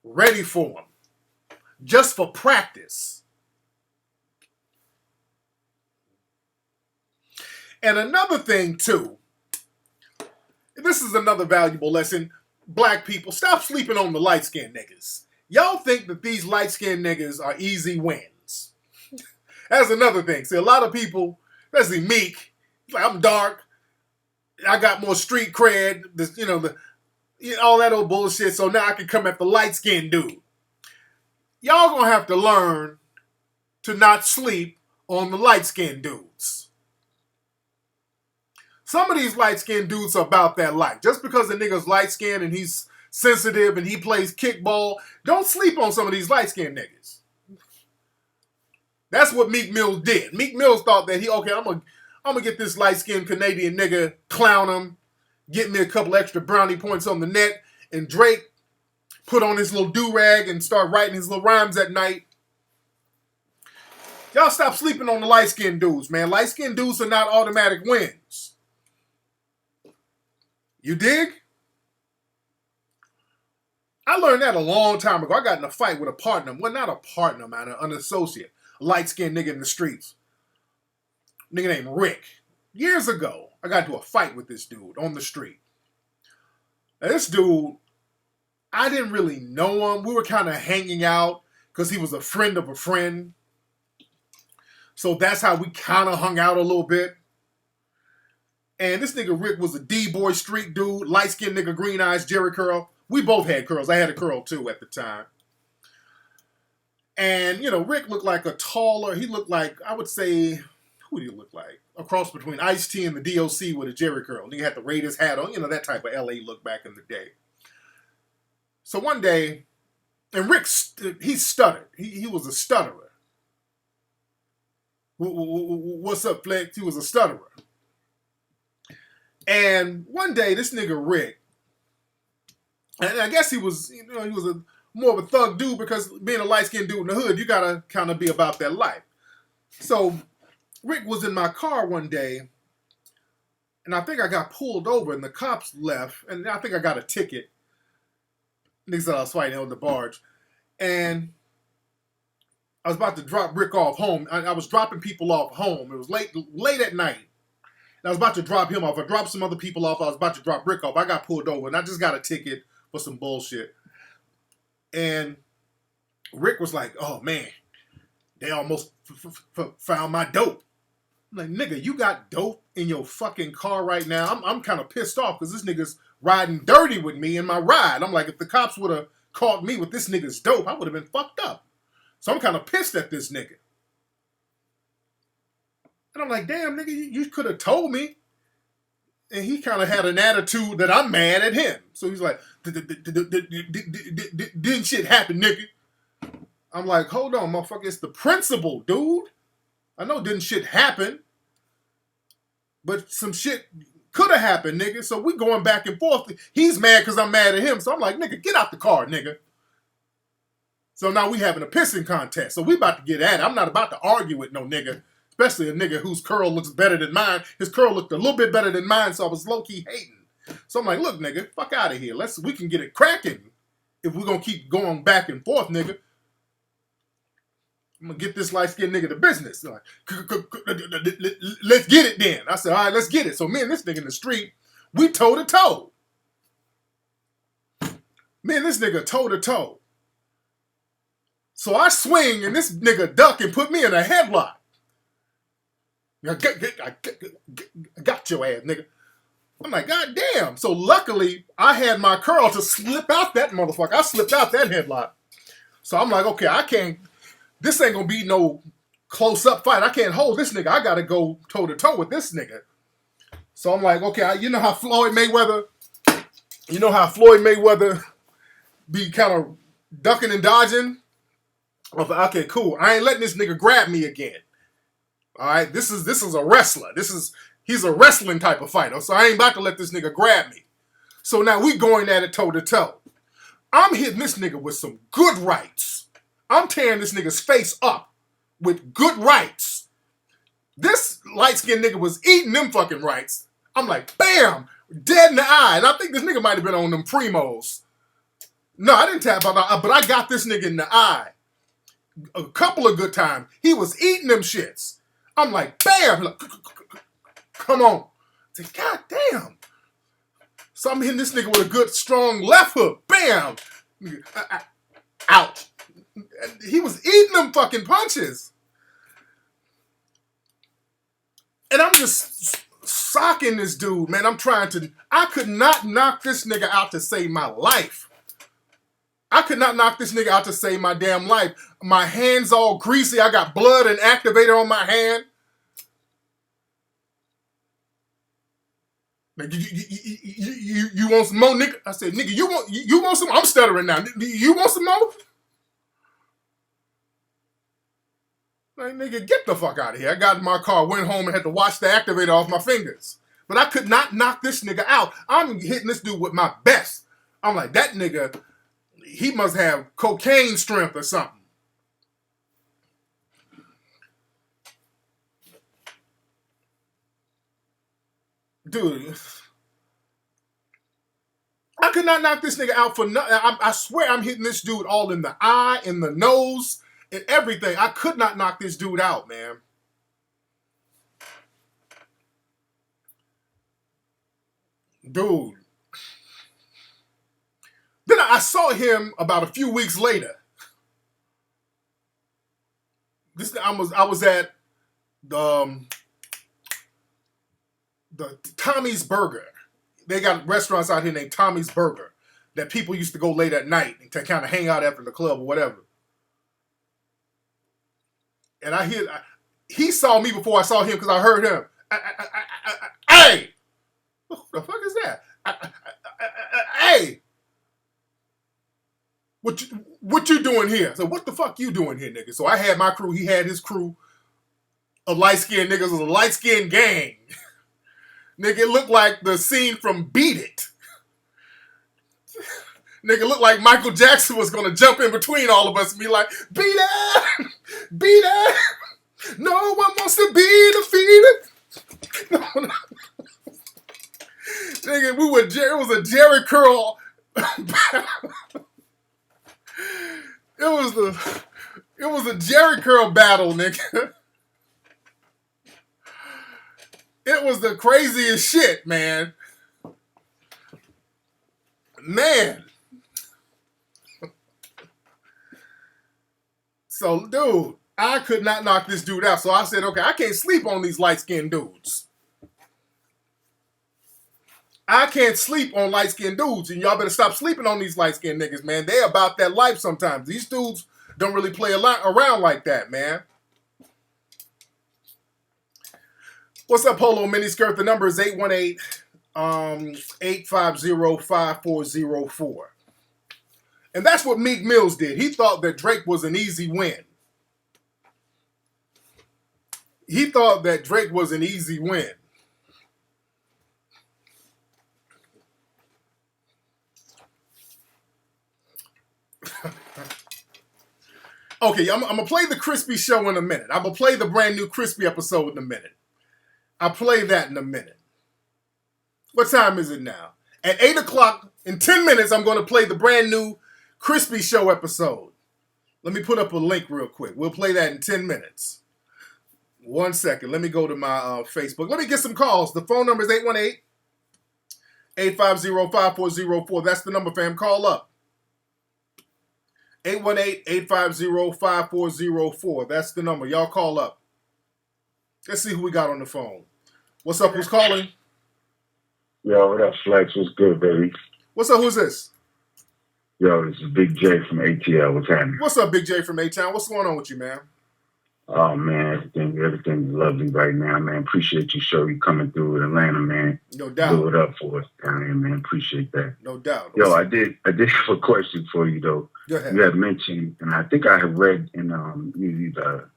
ready for him, just for practice. And another thing, too, this is another valuable lesson. Black people, stop sleeping on the light-skinned niggas. Y'all think that these light-skinned niggas are easy wins. That's another thing. See, a lot of people, especially Meek, like, I'm dark, I got more street cred, all that old bullshit, so now I can come at the light-skinned dude. Y'all gonna have to learn to not sleep on the light-skinned dudes. Some of these light-skinned dudes are about that life. Just because the nigga's light-skinned and he's sensitive and he plays kickball, don't sleep on some of these light-skinned niggas. That's what Meek Mill did. Meek Mill thought that I'm gonna get this light-skinned Canadian nigga, clown him, get me a couple extra brownie points on the net, and Drake put on his little do-rag and start writing his little rhymes at night. Y'all stop sleeping on the light-skinned dudes, man. Light-skinned dudes are not automatic wins. You dig? I learned that a long time ago. I got in a fight with a partner. Well, not a partner, man, an associate. A light-skinned nigga in the streets. Nigga named Rick. Years ago, I got into a fight with this dude on the street. Now, this dude, I didn't really know him. We were kind of hanging out because he was a friend of a friend. So that's how we kind of hung out a little bit. And this nigga Rick was a D-boy street dude, light-skinned nigga, green eyes, Jerry curl. We both had curls. I had a curl too at the time. And, you know, Rick looked like he looked like, I would say, who did he look like? A cross between Ice-T and the DOC with a Jerry curl. And he had the Raiders hat on, you know, that type of LA look back in the day. So one day, and Rick, he stuttered. He was a stutterer. What's up, Flex? He was a stutterer. And one day, this nigga Rick, and I guess he was, you know, he was more of a thug dude because being a light-skinned dude in the hood, you gotta kind of be about that life. So Rick was in my car one day, and I think I got pulled over, and the cops left, and I think I got a ticket. Niggas said I was fighting on the barge, and I was about to drop Rick off home. I was dropping people off home. It was late at night. And I was about to drop him off. I dropped some other people off. I was about to drop Rick off. I got pulled over, and I just got a ticket for some bullshit. And Rick was like, oh, man, they almost found my dope. I'm like, nigga, you got dope in your fucking car right now? I'm kind of pissed off because this nigga's riding dirty with me in my ride. I'm like, if the cops would have caught me with this nigga's dope, I would have been fucked up. So I'm kind of pissed at this nigga. And I'm like, damn, nigga, you could have told me. And he kind of had an attitude that I'm mad at him. So he's like, didn't shit happen, nigga? I'm like, hold on, motherfucker, it's the principle, dude. I know didn't shit happen. But some shit could have happened, nigga. So we going back and forth. He's mad because I'm mad at him. So I'm like, nigga, get out the car, nigga. So now we having a pissing contest. So we about to get at it. I'm not about to argue with no nigga. Especially a nigga whose curl looks better than mine. His curl looked a little bit better than mine, so I was low-key hating. So I'm like, look, nigga, fuck out of here. We can get it cracking if we're going to keep going back and forth, nigga. I'm going to get this light-skinned nigga to business. Like, let's get it then. I said, all right, let's get it. So me and this nigga in the street, we toe-to-toe. Me and this nigga toe-to-toe. So I swing, and this nigga duck and put me in a headlock. I got your ass, nigga. I'm like, God damn. So luckily, I had my curl to slip out that motherfucker. I slipped out that headlock. So I'm like, okay, this ain't gonna be no close-up fight. I can't hold this nigga. I gotta go toe-to-toe with this nigga. So I'm like, okay, you know how Floyd Mayweather be kind of ducking and dodging? I was like, okay, cool. I ain't letting this nigga grab me again. All right, this is a wrestler. He's a wrestling type of fighter. So I ain't about to let this nigga grab me. So now we going at it toe to toe. I'm hitting this nigga with some good rights. I'm tearing this nigga's face up with good rights. This light-skinned nigga was eating them fucking rights. I'm like, bam, dead in the eye. And I think this nigga might have been on them primos. No, I didn't tap out, but I got this nigga in the eye. A couple of good times. He was eating them shits. I'm like, bam! Like, come on. I say, God damn. So I'm hitting this nigga with a good, strong left hook. Bam! Out. He was eating them fucking punches. And I'm just socking this dude, man. I could not knock this nigga out to save my life. I could not knock this nigga out to save my damn life. My hand's all greasy. I got blood and activator on my hand. Like, you want some more, nigga? I said, nigga, you want some? I'm stuttering now. You want some more? Like, nigga, get the fuck out of here. I got in my car, went home, and had to wash the activator off my fingers. But I could not knock this nigga out. I'm hitting this dude with my best. I'm like, that nigga, he must have cocaine strength or something. Dude, I could not knock this nigga out for nothing. I swear I'm hitting this dude all in the eye, in the nose, and everything. I could not knock this dude out, man. Dude. Then I saw him about a few weeks later. I was at the the Tommy's Burger. They got restaurants out here named Tommy's Burger that people used to go late at night to kind of hang out after the club or whatever. And he saw me before I saw him because I heard him. Hey! What the fuck is that? Hey! What you doing here? So what the fuck you doing here, nigga? So I had my crew. He had his crew of light-skinned niggas. It was a light-skinned gang. Nigga, it looked like the scene from Beat It. Nigga, looked like Michael Jackson was going to jump in between all of us and be like, beat it! Beat it! No one wants to be defeated. No. Nigga, it was a Jerry Curl battle. It was a Jerry Curl battle, nigga. It was the craziest shit, man. Man. So, dude, I could not knock this dude out. So I said, okay, I can't sleep on these light-skinned dudes. I can't sleep on light-skinned dudes. And y'all better stop sleeping on these light-skinned niggas, man. They about that life sometimes. These dudes don't really play around like that, man. What's up, Polo Miniskirt? The number is 818-850-5404. And that's what Meek Mills did. He thought that Drake was an easy win. He thought that Drake was an easy win. Okay, I'm going to play the Crispy show in a minute. I'm going to play the brand new Crispy episode in a minute. I'll play that in a minute. What time is it now? At 8 o'clock, in 10 minutes, I'm going to play the brand new Crispy show episode. Let me put up a link real quick. We'll play that in 10 minutes. 1 second. Let me go to my Facebook. Let me get some calls. The phone number is 818-850-5404. That's the number, fam. Call up. 818-850-5404. That's the number. Y'all call up. Let's see who we got on the phone. What's up? Who's calling? Yo, what up, Flex? What's good, baby? What's up? Who's this? Yo, this is Big J from ATL. What's happening? What's up, Big J from A-Town? What's going on with you, man? Oh, man, everything's lovely right now, man. Appreciate your show. You coming through with Atlanta, man. No doubt. Do it up for us down here, man. Appreciate that. No doubt. Yo, I did have a question for you, though. Go ahead. You had mentioned, and I think I have read in either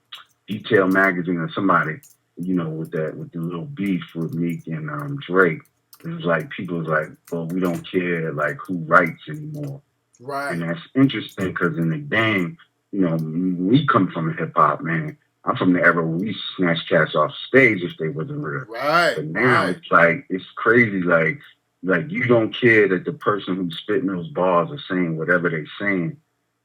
Detail magazine or somebody, with the little beef with Meek and Drake. It was like, people was like, well, we don't care, like, who writes anymore. Right. And that's interesting because in the game, we come from hip hop, man. I'm from the era where we snatch cats off stage if they wasn't real. Right. But now it's like, it's crazy. Like you don't care that the person who's spitting those bars or saying whatever they're saying.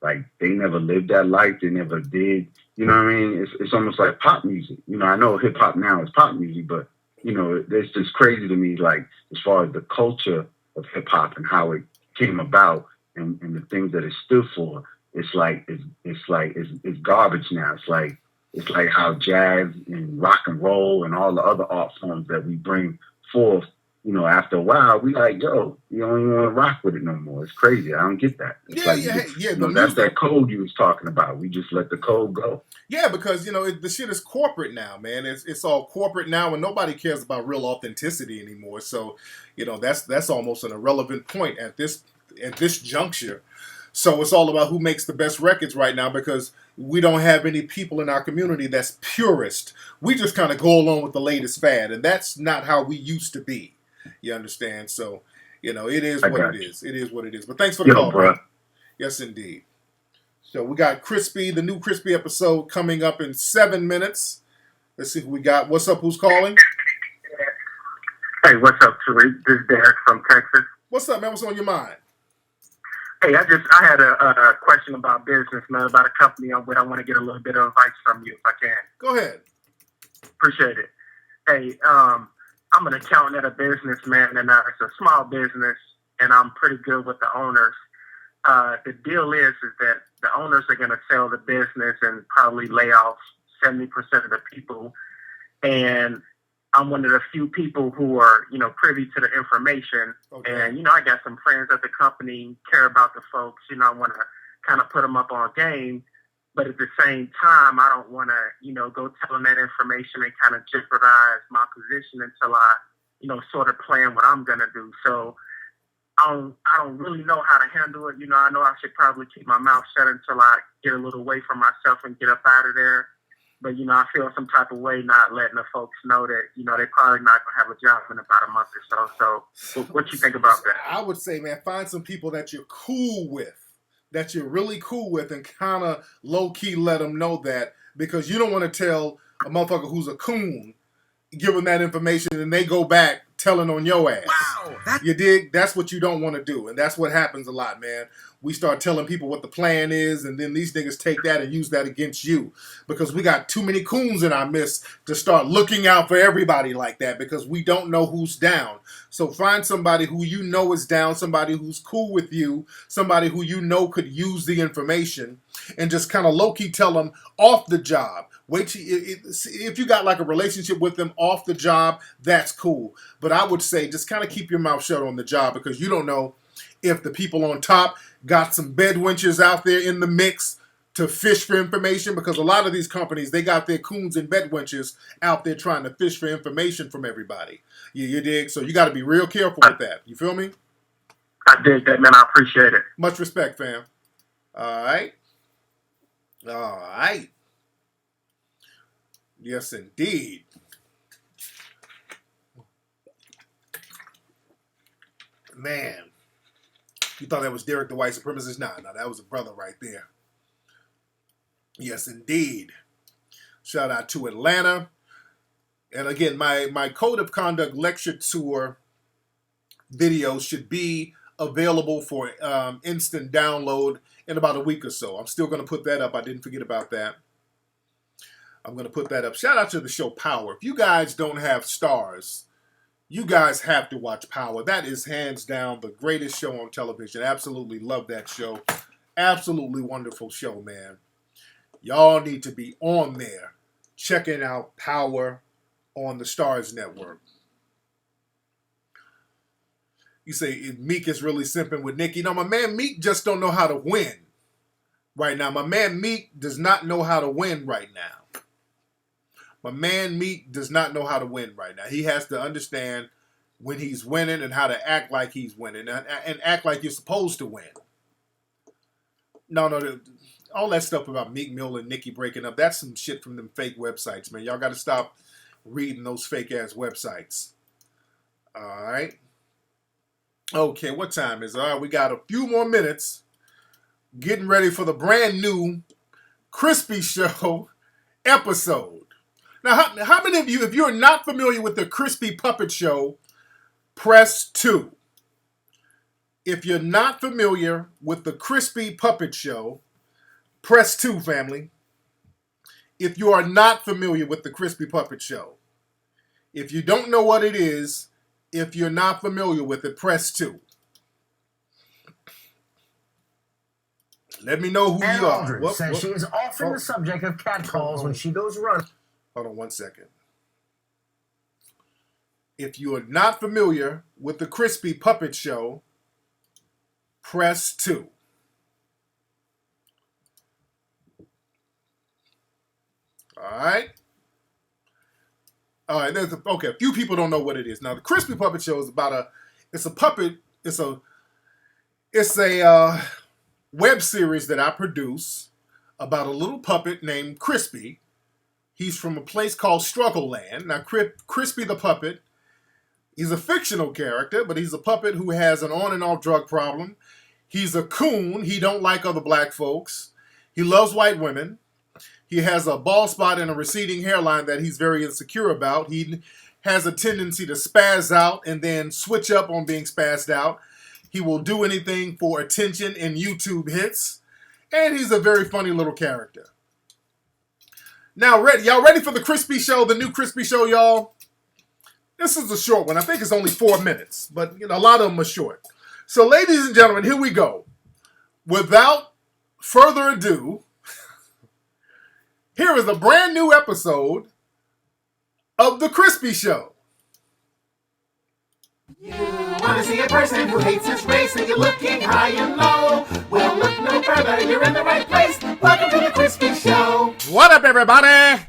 Like, they never lived that life. They never did. You know what I mean? It's almost like pop music. I know hip hop now is pop music, but, it's just crazy to me, like, as far as the culture of hip hop and how it came about and the things that it stood for. It's garbage now. It's like how jazz and rock and roll and all the other art forms that we bring forth, after a while, we like, yo, you don't even want to rock with it no more. It's crazy. I don't get that. It's that's that code you was talking about. We just let the code go. Yeah, because, the shit is corporate now, man. It's all corporate now, and nobody cares about real authenticity anymore. So, that's almost an irrelevant point at this juncture. So it's all about who makes the best records right now, because we don't have any people in our community that's purist. We just kind of go along with the latest fad, and that's not how we used to be. You understand? So, it is what it is. It is what it is. But thanks for the call, bro. Yes, indeed. So we got Crispy, the new Crispy episode coming up in 7 minutes. Let's see who we got. What's up? Who's calling? Hey, what's up, Tariq? This is Derek from Texas. What's up, man? What's on your mind? Hey, I had a question about business, man, about a company I'm with. I want to get a little bit of advice from you, if I can. Go ahead. Appreciate it. Hey, I'm an accountant at a business, man, and it's a small business, and I'm pretty good with the owners. The deal is that the owners are going to sell the business and probably lay off 70% of the people, and I'm one of the few people who are, privy to the information. Okay. And, I got some friends at the company, care about the folks, I want to kind of put them up on game. But at the same time, I don't want to, go tell them that information and kind of jeopardize my position until I, sort of plan what I'm going to do. So I don't really know how to handle it. I know I should probably keep my mouth shut until I get a little away from myself and get up out of there. But, I feel some type of way not letting the folks know that, they're probably not going to have a job in about a month or so. So what you think about that? I would say, man, find some people that you're cool with, that you're really cool with, and kind of low-key let them know that, because you don't want to tell a motherfucker who's a coon, give them that information, and they go back telling on your ass. Wow. You dig? That's what you don't want to do, and that's what happens a lot, man. We start telling people what the plan is, and then these niggas take that and use that against you, because we got too many coons in our midst to start looking out for everybody like that, because we don't know who's down. So find somebody who you know is down, somebody who's cool with you, somebody who you know could use the information, and just kind of low-key tell them off the job. Wait till if you got like a relationship with them off the job, that's cool. But I would say just kind of keep your mouth shut on the job, because you don't know if the people on top got some bedwenchers out there in the mix to fish for information, because a lot of these companies, they got their coons and bedwenchers out there trying to fish for information from everybody. You dig? So you got to be real careful with that. You feel me? I dig that, man. I appreciate it. Much respect, fam. All right. Yes, indeed. Man. You thought that was Derek the white supremacist? Nah, that was a brother right there. Yes, indeed. Shout out to Atlanta. And again, my Code of Conduct lecture tour video should be available for instant download in about a week or so. I'm still going to put that up. I didn't forget about that. I'm going to put that up. Shout out to the show Power. If you guys don't have stars, you guys have to watch Power. That is hands down the greatest show on television. Absolutely love that show. Absolutely wonderful show, man. Y'all need to be on there checking out Power on the Stars Network. You say Meek is really simping with Nicki. No, my man Meek just don't know how to win right now. My man Meek does not know how to win right now. My man Meek does not know how to win right now. He has to understand when he's winning and how to act like he's winning and act like you're supposed to win. No, all that stuff about Meek Mill and Nicki breaking up, that's some shit from them fake websites, man. Y'all got to stop reading those fake-ass websites. All right. Okay, what time is it? All right, we got a few more minutes. Getting ready for the brand new Crispy Show episode. Now, how many of you, if you're not familiar with the Crispy Puppet Show, press 2. If you're not familiar with the Crispy Puppet Show, press 2, family. If you are not familiar with the Crispy Puppet Show, if you don't know what it is, if you're not familiar with it, press 2. Let me know who you are. Aldridge says she is often the subject of catcalls when she goes running. Hold on one second. If you are not familiar with the Crispy Puppet Show, press 2. All right. All right. Okay. A few people don't know what it is. Now, the Crispy Puppet Show is about it's a puppet. It's a web series that I produce about a little puppet named Crispy. He's from a place called Struggle Land. Now, Crispy the puppet, he's a fictional character, but he's a puppet who has an on and off drug problem. He's a coon. He don't like other black folks. He loves white women. He has a bald spot and a receding hairline that he's very insecure about. He has a tendency to spaz out and then switch up on being spazzed out. He will do anything for attention and YouTube hits. And he's a very funny little character. Now, y'all ready for the Crispy Show, the new Crispy Show, y'all? This is a short one. I think it's only 4 minutes, but a lot of them are short. So, ladies and gentlemen, here we go. Without further ado, here is a brand new episode of The Crispy Show. You wanna see a person who hates his race and you're looking high and low? Well, look no further, you're in the right place. Welcome to The Crispy Show. What up, everybody?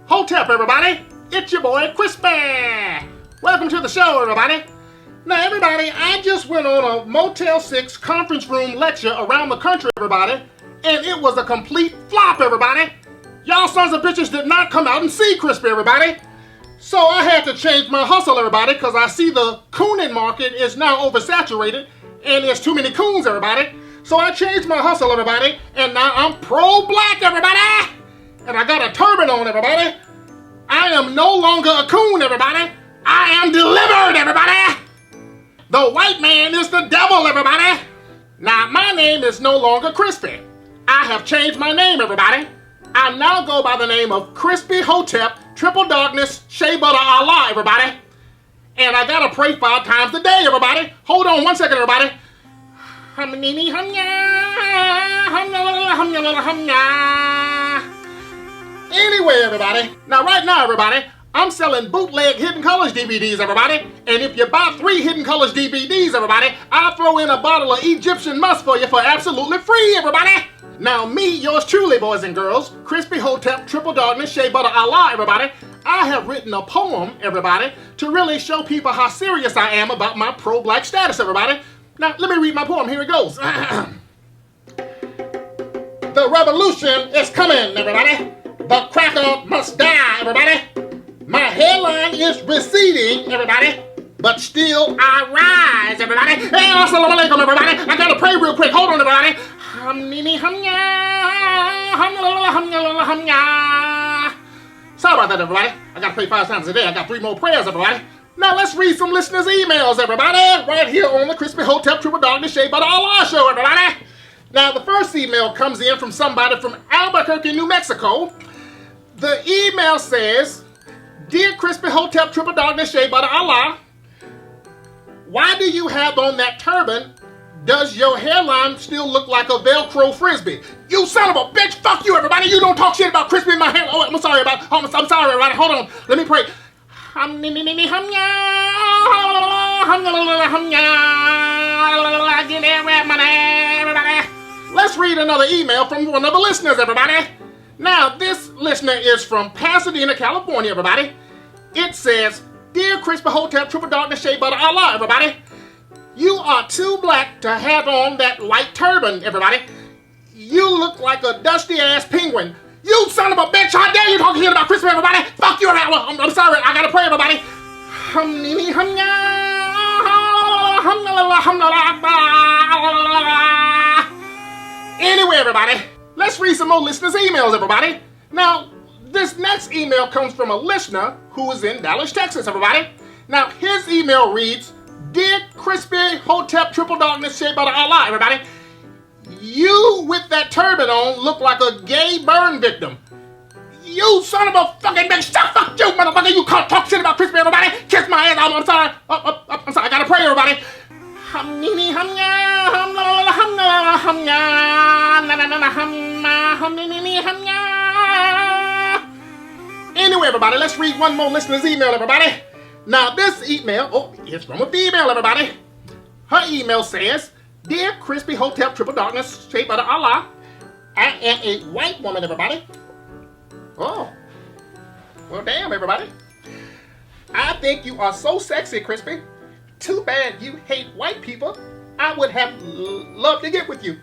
Hotep, everybody. It's your boy, Crispy. Welcome to the show, everybody. Now, everybody, I just went on a Motel 6 conference room lecture around the country, everybody, and it was a complete flop, everybody. Y'all sons of bitches did not come out and see Crispy, everybody. So I had to change my hustle, everybody, because I see the cooning market is now oversaturated, and there's too many coons, everybody. So I changed my hustle, everybody, and now I'm pro-black, everybody. And I got a turban on, everybody. I am no longer a coon, everybody. I am delivered, everybody. The white man is the devil, everybody. Now, my name is no longer Crispy. I have changed my name, everybody. I now go by the name of Crispy Hotep, Triple Darkness, Shea Butter Allah, everybody. And I gotta pray 5 times a day, everybody. Hold on 1 second, everybody. Anyway, everybody. Now, right now, everybody, I'm selling bootleg Hidden Colors DVDs, everybody. And if you buy 3 Hidden Colors DVDs, everybody, I'll throw in a bottle of Egyptian musk for you for absolutely free, everybody. Now, me, yours truly, boys and girls, Crispy Hotep, Triple Darkness, Shea Butter Allah, everybody, I have written a poem, everybody, to really show people how serious I am about my pro-black status, everybody. Now, let me read my poem. Here it goes. The revolution is coming, everybody. The cracker must die, everybody. My hairline is receding, everybody. But still I rise, everybody. Hey, assalamu alaikum, everybody. I gotta pray real quick. Hold on, everybody. Sorry about that, everybody. I gotta pray 5 times a day. I got 3 more prayers, everybody. Now let's read some listeners' emails, everybody. Right here on the Crispy Hotep Triple Darkness Shea Butter Allah show, everybody. Now the first email comes in from somebody from Albuquerque, New Mexico. The email says, Dear Crispy Hotep Triple Darkness Shea Butter Allah, why do you have on that turban? Does your hairline still look like a Velcro frisbee? You son of a bitch! Fuck you, everybody! You don't talk shit about Crispy in my hair. Oh, I'm sorry, I'm sorry, everybody. Hold on. Let me pray. Let's read another email from one of the listeners, everybody. Now, this listener is from Pasadena, California, everybody. It says, Dear Crispy Hotep Triple Darkness Shea Butter Allah, everybody. You are too black to have on that light turban, everybody. You look like a dusty-ass penguin. You son of a bitch! How dare you talk shit about Crispy, everybody? Fuck you, everybody. I'm sorry. I gotta pray, everybody. Anyway, everybody, let's read some more listeners' emails, everybody. Now, this next email comes from a listener who is in Dallas, Texas, everybody. Now, his email reads, Dear Crispy Hotep Triple Darkness Shea Butter Allah, everybody. You with that turban on look like a gay burn victim. You son of a fucking bitch! Fuck you, motherfucker! You can't talk shit about Crispy, everybody! Kiss my ass! I'm sorry. I'm sorry. I gotta pray, everybody. Anyway, everybody, let's read one more listener's email, everybody. Now, this email, it's from a female, everybody. Her email says, Dear Crispy Hotep Triple Darkness Shea Butter Allah, I am a white woman, everybody. Oh, well, damn, everybody. I think you are so sexy, Crispy. Too bad you hate white people. I would have loved to get with you.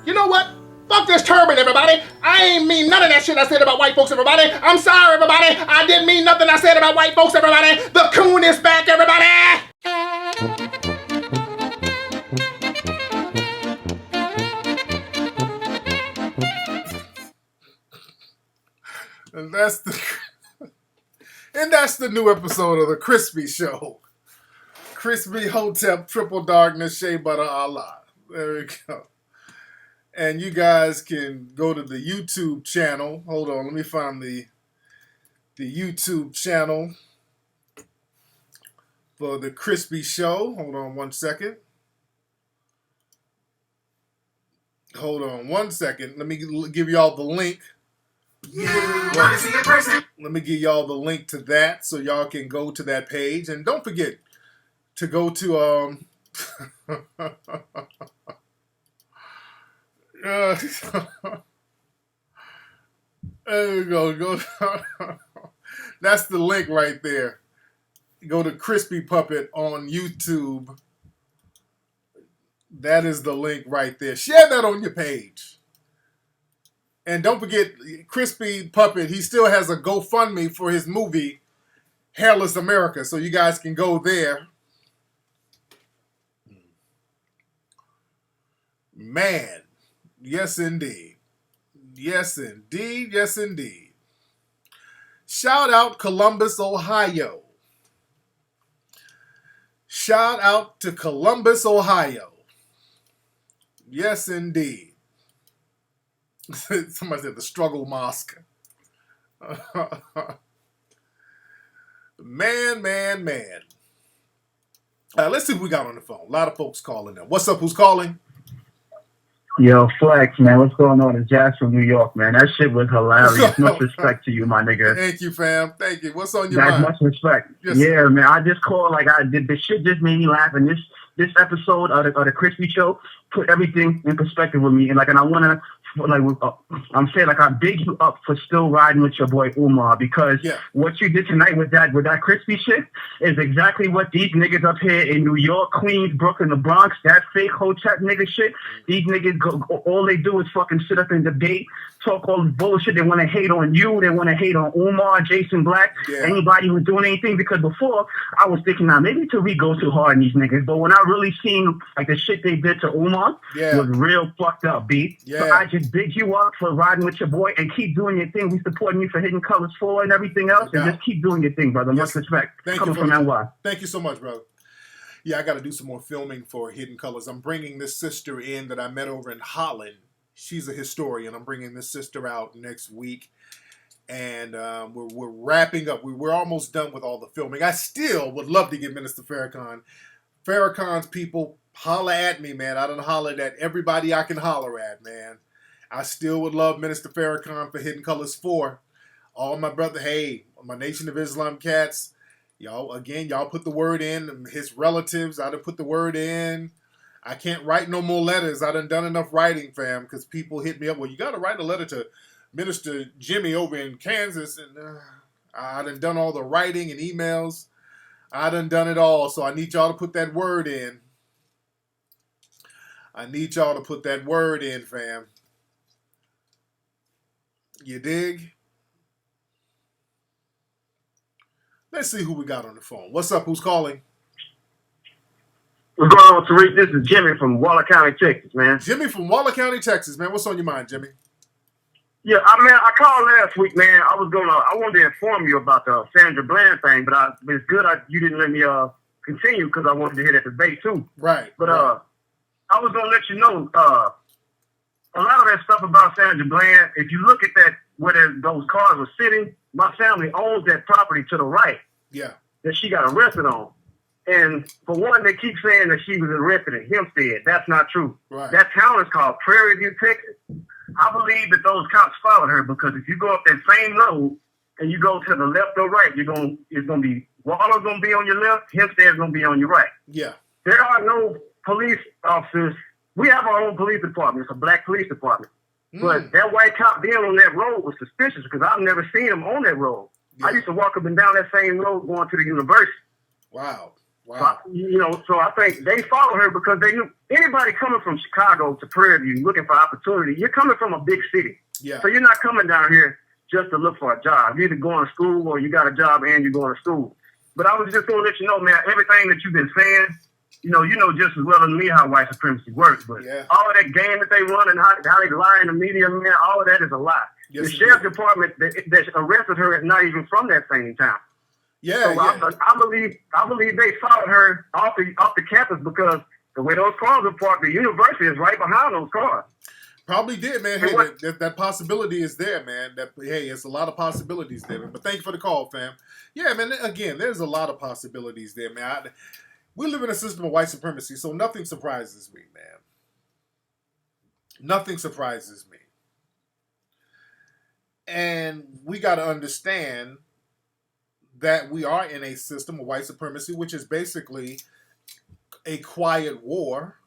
You know what? Fuck this turban, everybody. I ain't mean none of that shit I said about white folks, everybody. I'm sorry, everybody. I didn't mean nothing I said about white folks, everybody. The coon is back, everybody. And that's the new episode of the Crispy Show. Crispy Hotep Triple Darkness Shea Butter Allah. There we go. And you guys can go to the YouTube channel. Hold on, let me find the YouTube channel for the Crispy Show. Hold on 1 second. hold on 1 second. Let me give y'all the link. Let me give y'all the link to that so y'all can go to that page. And don't forget to go to there you go. That's the link right there. Go to Crispy Puppet on YouTube. That is the link right there. Share that on your page. And don't forget, Crispy Puppet, he still has a GoFundMe for his movie, Hairless America. So you guys can go there. Man, yes indeed. Yes indeed, yes indeed. Shout out Columbus, Ohio. Shout out to Columbus, Ohio. Yes indeed. Somebody said the struggle mosque. Man. Let's see what we got on the phone. A lot of folks calling now. What's up? Who's calling? Yo, Flex, man. What's going on? It's Jazz from New York, man. That shit was hilarious. Much respect to you, my nigga. Thank you, fam. Thank you. What's on your mind? Much respect. Yes, yeah, man. I just called, like, I did. The shit just made me laugh. And this episode of the Crispy Show put everything in perspective with me. And I want to, I'm saying, I big you up for still riding with your boy Umar, because what you did tonight with that Crispy shit is exactly what these niggas up here in New York, Queens, Brooklyn, the Bronx, that fake Hotep nigga shit. These niggas all they do is fucking sit up and debate, talk all this bullshit. They want to hate on you. They want to hate on Umar, Jason Black, anybody who's doing anything. Because before I was thinking, now maybe Tariq goes too hard on these niggas, but when I really seen like the shit they did to Umar was real fucked up, B. So I just big you up for riding with your boy and keep doing your thing. We supporting you for Hidden Colors 4 and everything else, and just keep doing your thing, brother. Much respect. Coming from NY. Thank you so much, brother. Yeah, I got to do some more filming for Hidden Colors. I'm bringing this sister in that I met over in Holland. She's a historian. I'm bringing this sister out next week, and we're wrapping up. We're almost done with all the filming. I still would love to get Minister Farrakhan. Farrakhan's people, holla at me, man. I done hollered at everybody I can holler at, man. I still would love Minister Farrakhan for Hidden Colors 4. All my brother, hey, my Nation of Islam cats, y'all put the word in. His relatives, I done put the word in. I can't write no more letters. I done enough writing, fam, because people hit me up. Well, you got to write a letter to Minister Jimmy over in Kansas. And I done all the writing and emails. I done it all. So I need y'all to put that word in. I need y'all to put that word in, fam. You dig? Let's see who we got on the phone. What's up? Who's calling? What's going on, Tariq? This is Jimmy from Waller County, Texas, man. Jimmy from Waller County, Texas, man. What's on your mind, Jimmy? Yeah, I called last week, man. I wanted to inform you about the Sandra Bland thing, but it's good you didn't let me continue because I wanted to hear that debate too. Right. But I was gonna let you know a lot of that stuff about Sandra Bland. If you look at that where those cars were sitting, my family owns that property to the right. Yeah. That she got arrested on. And for one, they keep saying that she was arrested in Hempstead. That's not true. Right. That town is called Prairie View, Texas. I believe that those cops followed her because if you go up that same road and you go to the left or right, it's gonna be Waller's gonna be on your left, Hempstead's gonna be on your right. Yeah. There are no police officers. We have our own police department. It's a black police department. But that white cop being on that road was suspicious because I've never seen him on that road. Yeah. I used to walk up and down that same road going to the university. Wow. So I think they followed her because they knew anybody coming from Chicago to Prairie View looking for opportunity, you're coming from a big city. Yeah. So you're not coming down here just to look for a job. You're either going to school or you got a job and you're going to school. But I was just going to let you know, man, everything that you've been saying, you know just as well as me how white supremacy works. But all of that game that they run and how they lie in the media, man, all of that is a lie. Yes, the sheriff's department that arrested her is not even from that same town. Yeah, so I believe they followed her off the campus because the way those cars are parked, the university is right behind those cars. Probably did, man. Hey, that possibility is there, man. It's a lot of possibilities there, man. But thank you for the call, fam. Yeah, man. Again, there's a lot of possibilities there, man. We live in a system of white supremacy, so nothing surprises me, man. Nothing surprises me. And we got to understand that we are in a system of white supremacy, which is basically a quiet war.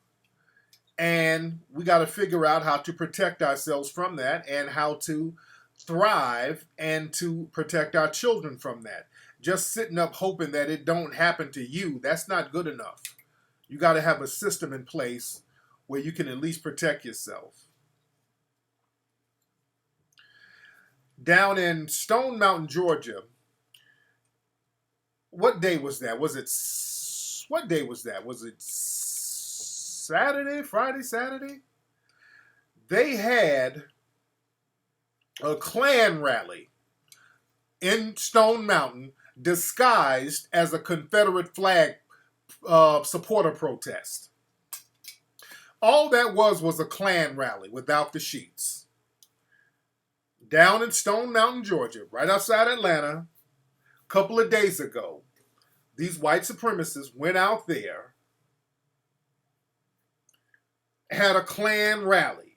And we got to figure out how to protect ourselves from that and how to thrive and to protect our children from that. Just sitting up hoping that it don't happen to you, that's not good enough. You got to have a system in place where you can at least protect yourself. Down in Stone Mountain, Georgia, what day was that? What day was that? Was it Saturday, Friday, Saturday? They had a Klan rally in Stone Mountain disguised as a Confederate flag supporter protest. All that was a Klan rally without the sheets. Down in Stone Mountain, Georgia, right outside Atlanta, a couple of days ago, these white supremacists went out there, had a Klan rally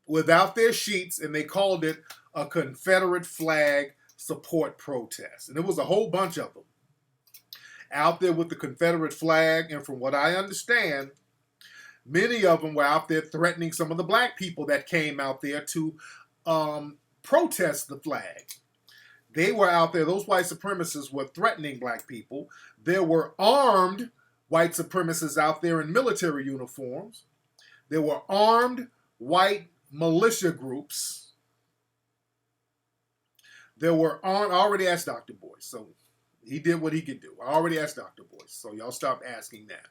without their sheets, and they called it a Confederate flag support protest. And there was a whole bunch of them out there with the Confederate flag. And from what I understand, many of them were out there threatening some of the black people that came out there to protest the flag. They were out there, those white supremacists were threatening black people. There were armed white supremacists out there in military uniforms. There were armed white militia groups. There were armed, I already asked Dr. Boyce, so he did what he could do. I already asked Dr. Boyce, so y'all stop asking that.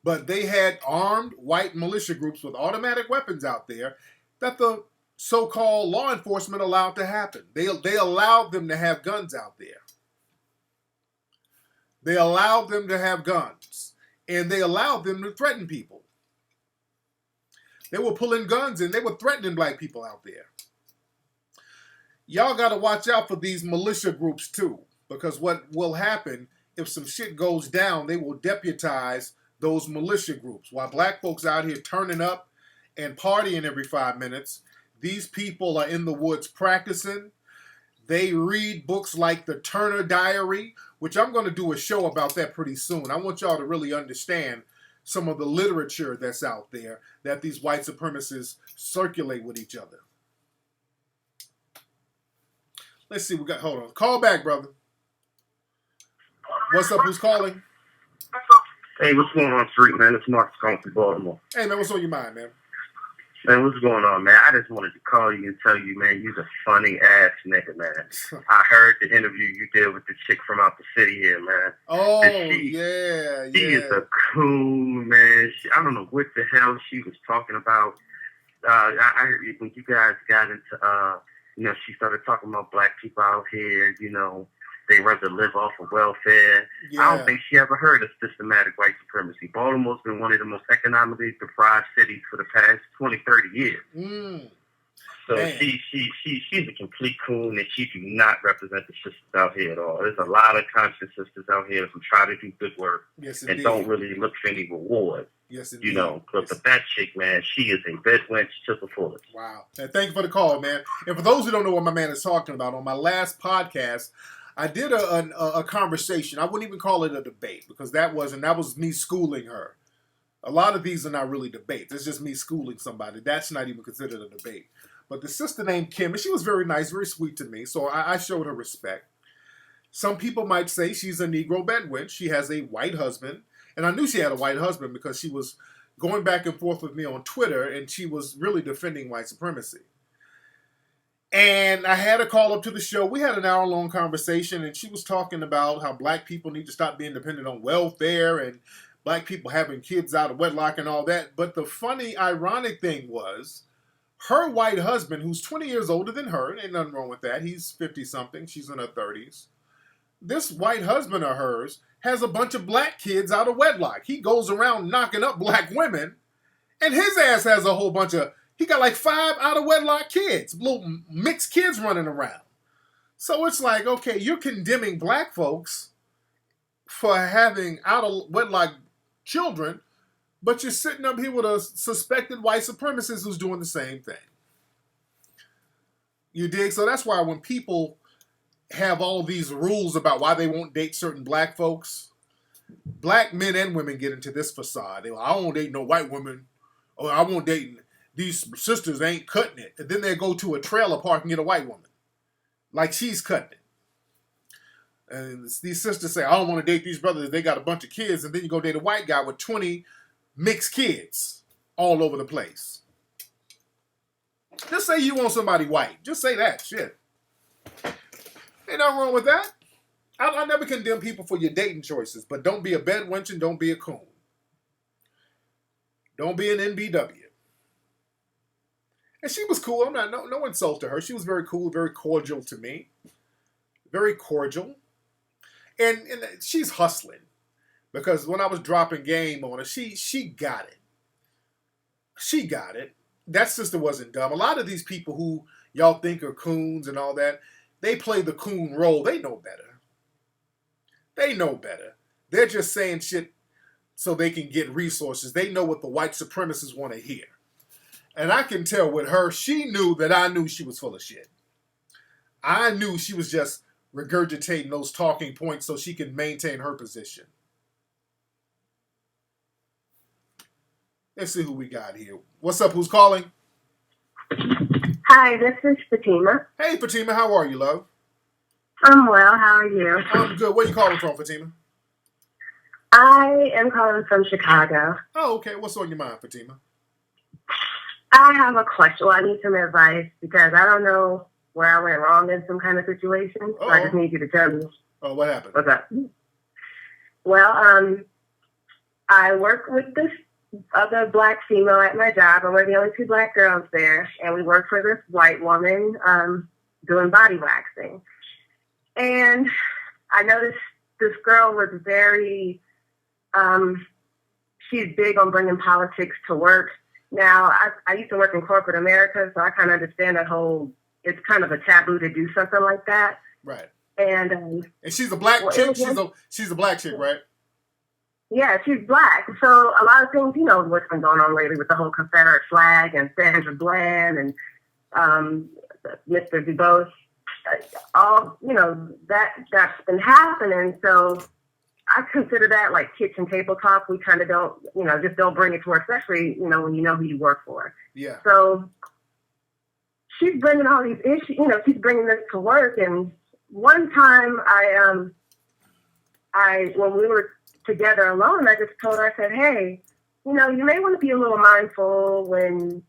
But they had armed white militia groups with automatic weapons out there that the so-called law enforcement allowed to happen. They allowed them to have guns out there. They allowed them to have guns. And they allowed them to threaten people. They were pulling guns and they were threatening black people out there. Y'all got to watch out for these militia groups too. Because what will happen if some shit goes down, they will deputize those militia groups. While black folks out here turning up and partying every 5 minutes, these people are in the woods practicing. They read books like the Turner Diary, which I'm going to do a show about that pretty soon. I want y'all to really understand some of the literature that's out there that these white supremacists circulate with each other. Let's see, hold on. Call back, brother. What's up? Who's calling? Hey, what's going on, Tariq, man? It's Mark calling from Baltimore. Hey, man, what's on your mind, man? Man, what's going on, man? I just wanted to call you and tell you, man, you're a funny ass nigga, man. I heard the interview you did with the chick from out the city here, man. Oh, she is a coon, man. I don't know what the hell she was talking about. I heard when you guys got into, she started talking about black people out here, they rather live off of welfare. Yeah. I don't think she ever heard of systematic white supremacy. Baltimore's been one of the most economically deprived cities for the past 20, 30 years. So she's a complete coon, and she do not represent the sisters out here at all. There's a lot of conscious sisters out here who try to do good work and don't really look for any reward. Yes, indeed. But that chick, man, she is a bed wench to the fullest. Wow. And thank you for the call, man. And for those who don't know what my man is talking about, on my last podcast, I did a conversation. I wouldn't even call it a debate because that was me schooling her. A lot of these are not really debates. It's just me schooling somebody. That's not even considered a debate. But the sister named Kim, and she was very nice, very sweet to me, so I showed her respect. Some people might say she's a Negro bedouin. She has a white husband, and I knew she had a white husband because she was going back and forth with me on Twitter, and she was really defending white supremacy. And I had her call up to the show. We had an hour-long conversation, and she was talking about how black people need to stop being dependent on welfare and black people having kids out of wedlock and all that. But the funny, ironic thing was her white husband, who's 20 years older than her, ain't nothing wrong with that. He's 50-something. She's in her 30s. This white husband of hers has a bunch of black kids out of wedlock. He goes around knocking up black women, and his ass has a whole bunch of... He got like 5 out of wedlock kids, little mixed kids running around. So it's like, okay, you're condemning black folks for having out of wedlock children, But you're sitting up here with a suspected white supremacist who's doing the same thing. You dig? So that's why when people have all these rules about why they won't date certain black folks, black men and women get into this facade. They're like, I won't date no white woman, or I won't date, these sisters ain't cutting it. And then they go to a trailer park and get a white woman. Like she's cutting it. And these sisters say, I don't want to date these brothers. They got a bunch of kids. And then you go date a white guy with 20 mixed kids all over the place. Just say you want somebody white. Just say that. Shit. Ain't nothing wrong with that. I never condemn people for your dating choices, but don't be a bedwench and don't be a coon. Don't be an NBW. And she was cool. I'm not no insult to her. She was very cool, very cordial to me. Very cordial. And she's hustling. Because when I was dropping game on her, she got it. She got it. That sister wasn't dumb. A lot of these people who y'all think are coons and all that, they play the coon role. They know better. They know better. They're just saying shit so they can get resources. They know what the white supremacists want to hear. And I can tell with her, she knew that I knew she was full of shit. I knew she was just regurgitating those talking points so she can maintain her position. Let's see who we got here. What's up? Who's calling? Hi, this is Fatima. Hey, Fatima. How are you, love? I'm well. How are you? I'm good. Where you calling from, Fatima? I am calling from Chicago. Oh, okay. What's on your mind, Fatima? I have a question. Well, I need some advice because I don't know where I went wrong in some kind of situation. So I just need you to tell me. Oh, what happened? What's up? Well, I work with this other black female at my job, and we're the only two black girls there. And we work for this white woman doing body waxing. And I noticed this girl was very, she's big on bringing politics to work. Now, I used to work in corporate America, so I kind of understand that whole, it's kind of a taboo to do something like that. Right. And she's a black chick? She's a black chick, right? Yeah, she's black. So a lot of things, you know, what's been going on lately with the whole Confederate flag and Sandra Bland and Mr. DuBose, all, you know, that's been happening. So I consider that like kitchen table talk. We kind of don't, you know, just don't bring it to work, especially, you know, when you know who you work for. Yeah. So she's bringing all these issues, you know, she's bringing this to work. And one time when we were together alone, I just told her, I said, hey, you know, you may want to be a little mindful when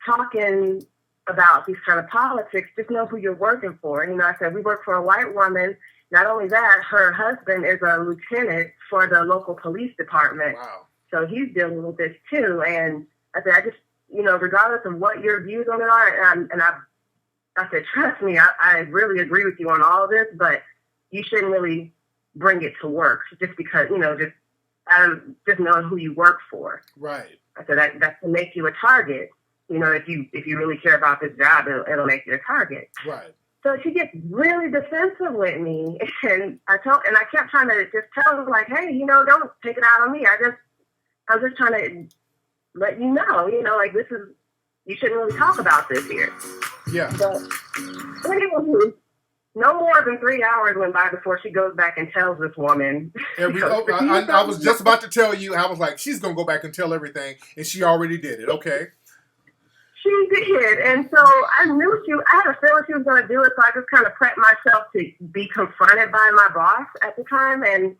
talking about these kind of politics. Just know who you're working for. And, you know, I said, we work for a white woman. Not only that, her husband is a lieutenant for the local police department. Wow. So he's dealing with this too. And I said, I just, you know, regardless of what your views on it are, and I said, trust me, I really agree with you on all of this, but you shouldn't really bring it to work just because, you know, just knowing who you work for. Right. I said that can make you a target. You know, if you really care about this job, it'll make you a target. Right. So she gets really defensive with me, and I kept trying to just tell her like, hey, you know, don't take it out on me. I'm just trying to let you know, like you shouldn't really talk about this here. Yeah. But anyway, no more than 3 hours went by before she goes back and tells this woman. I was just about to tell you. I was like, she's gonna go back and tell everything, and she already did it. Okay. She did, and so I had a feeling she was going to do it, so I just kind of prepped myself to be confronted by my boss at the time, and,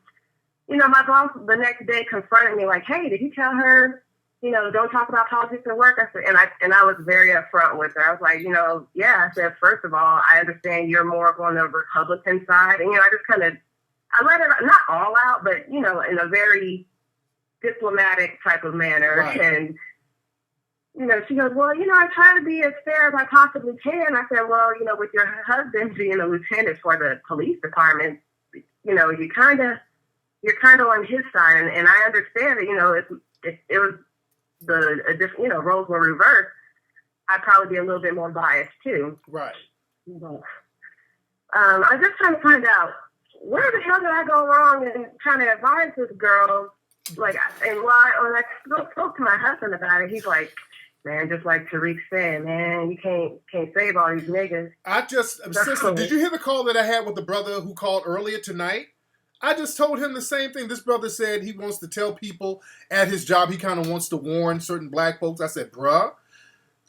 you know, my boss the next day confronted me like, hey, did you tell her, you know, don't talk about politics at work? I said, and I was very upfront with her. I was like, you know, yeah, I said, first of all, I understand you're more on the Republican side, and, you know, I just kind of, I let it, not all out, but, you know, in a very diplomatic type of manner, right. And you know, she goes, well, you know, I try to be as fair as I possibly can. I said, well, you know, with your husband being a lieutenant for the police department, you know, you're kind of on his side. And I understand that, you know, if it was you know, roles were reversed, I'd probably be a little bit more biased too. Right. But, I'm just trying to find out where the hell did I go wrong in trying to advise this girl, like, and why? Or like, spoke to my husband about it. He's like, man, just like Tariq said, man, you can't save all these niggas. Sister, did you hear the call that I had with the brother who called earlier tonight? I just told him the same thing. This brother said he wants to tell people at his job, he kind of wants to warn certain black folks. I said, bruh,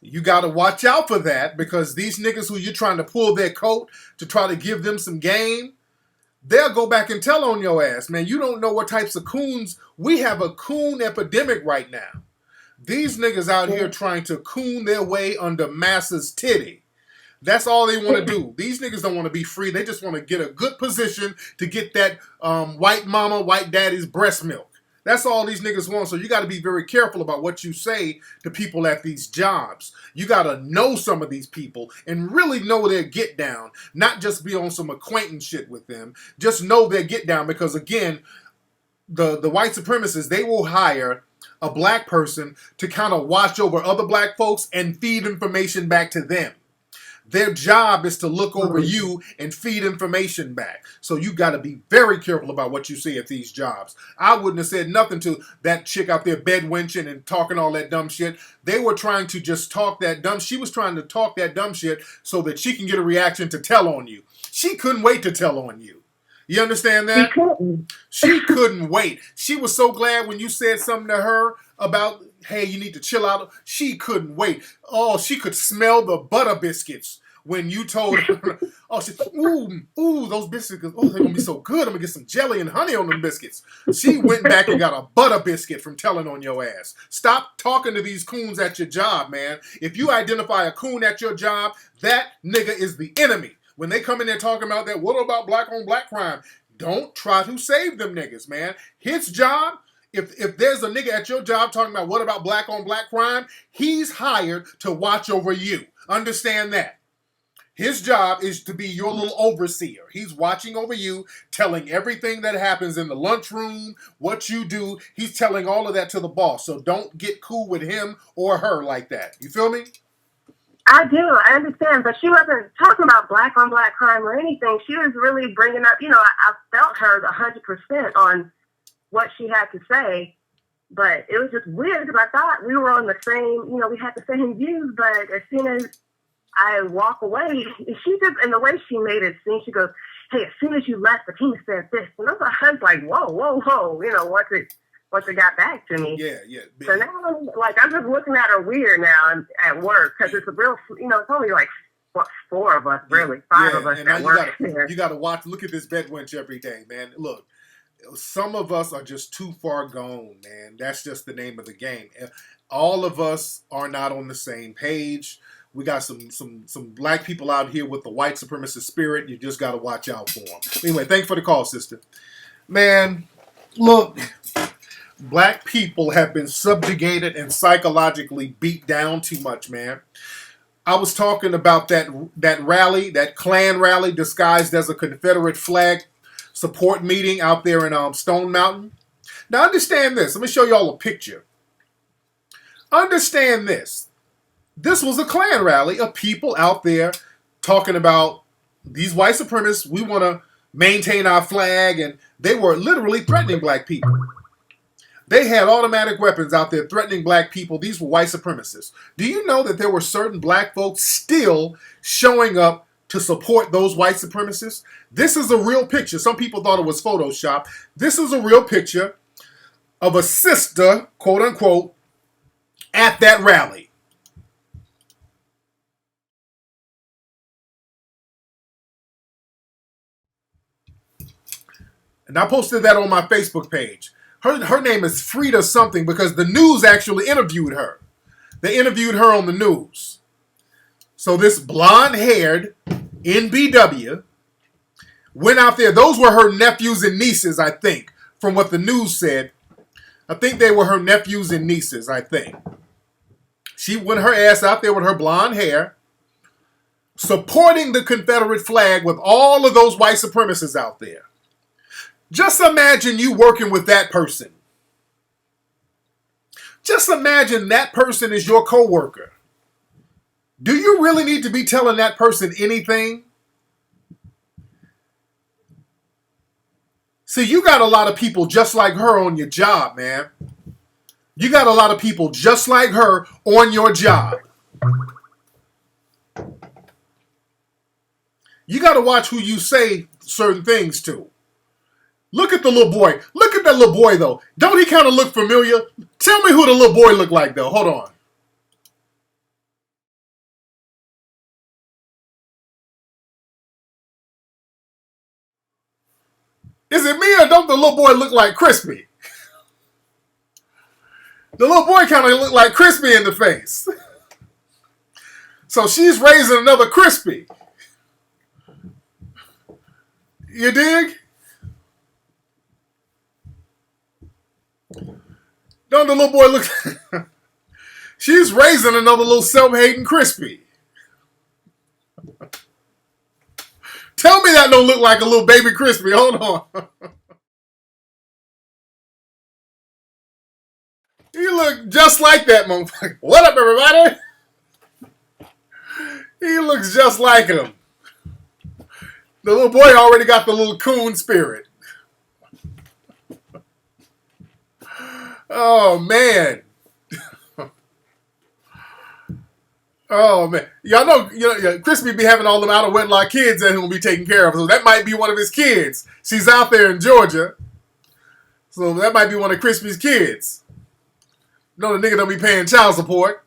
you got to watch out for that, because these niggas who you're trying to pull their coat to try to give them some game, they'll go back and tell on your ass, man. You don't know what types of coons. We have a coon epidemic right now. These niggas out here trying to coon their way under massa's titty. That's all they want to do. These niggas don't want to be free. They just want to get a good position to get that white mama, white daddy's breast milk. That's all these niggas want. So you got to be very careful about what you say to people at these jobs. You got to know some of these people and really know their get down. Not just be on some acquaintance shit with them. Just know their get down, because again, the white supremacists, they will hire a black person to kind of watch over other black folks and feed information back to them. Their job is to look over you and feed information back. So you got to be very careful about what you say at these jobs. I wouldn't have said nothing to that chick out there bedwenching and talking all that dumb shit. They were trying to just talk that dumb. She was trying to talk that dumb shit so that she can get a reaction to tell on you. She couldn't wait to tell on you. You understand that? She couldn't wait. She was so glad when you said something to her about, hey, you need to chill out. She couldn't wait. Oh, she could smell the butter biscuits when you told her. Oh, she, ooh, those biscuits, oh, they're going to be so good. I'm going to get some jelly and honey on them biscuits. She went back and got a butter biscuit from telling on your ass. Stop talking to these coons at your job, man. If you identify a coon at your job, that nigga is the enemy. When they come in there talking about that, what about black on black crime? Don't try to save them niggas, man. His job, if there's a nigga at your job talking about what about black on black crime, he's hired to watch over you. Understand that. His job is to be your little overseer. He's watching over you, telling everything that happens in the lunchroom, what you do. He's telling all of that to the boss. So don't get cool with him or her like that. You feel me? I do. I understand. But she wasn't talking about black on black crime or anything. She was really bringing up, I felt her 100% on what she had to say. But it was just weird because I thought we were on the same, we had the same views. But as soon as I walk away, she just, and the way she made it seem, she goes, hey, as soon as you left, the king said this. And I was like, whoa, once it got back to me. Yeah. So now, I'm just looking at her weird now at work, because it's a real, it's only like four of us, really, five of us that work here. You got to look at this bedwench every day, man. Look, some of us are just too far gone, man. That's just the name of the game. All of us are not on the same page. We got some black people out here with the white supremacist spirit. You just got to watch out for them. Anyway, thanks for the call, sister. Man, look, black people have been subjugated and psychologically beat down too much, man. I was talking about that rally, that Klan rally disguised as a Confederate flag support meeting out there in Stone Mountain. Now, understand this. Let me show y'all a picture. Understand this. This was a Klan rally of people out there talking about these white supremacists. We want to maintain our flag, and they were literally threatening black people. They had automatic weapons out there threatening black people. These were white supremacists. Do you know that there were certain black folks still showing up to support those white supremacists? This is a real picture. Some people thought it was Photoshop. This is a real picture of a sister, quote unquote, at that rally. And I posted that on my Facebook page. Her name is Frida something because the news actually interviewed her. They interviewed her on the news. So this blonde-haired NBW went out there. Those were her nephews and nieces, I think, from what the news said. I think they were her nephews and nieces, I think. She went her ass out there with her blonde hair, supporting the Confederate flag with all of those white supremacists out there. Just imagine you working with that person. Just imagine that person is your coworker. Do you really need to be telling that person anything? See, you got a lot of people just like her on your job, man. You got a lot of people just like her on your job. You got to watch who you say certain things to. Look at the little boy. Look at that little boy, though. Don't he kind of look familiar? Tell me who the little boy looked like, though. Hold on. Is it me or don't the little boy look like Crispy? The little boy kind of look like Crispy in the face. So she's raising another Crispy. You dig? Don't the little boy look... She's raising another little self-hating Crispy. Tell me that don't look like a little baby Crispy. Hold on. You look just like that motherfucker. What up, everybody? He looks just like him. The little boy already got the little coon spirit. Oh, man. Oh, man. Y'all know, Crispy be having all them out of wedlock kids that he'll be taking care of. So that might be one of his kids. She's out there in Georgia. So that might be one of Crispy's kids. No, the nigga don't be paying child support.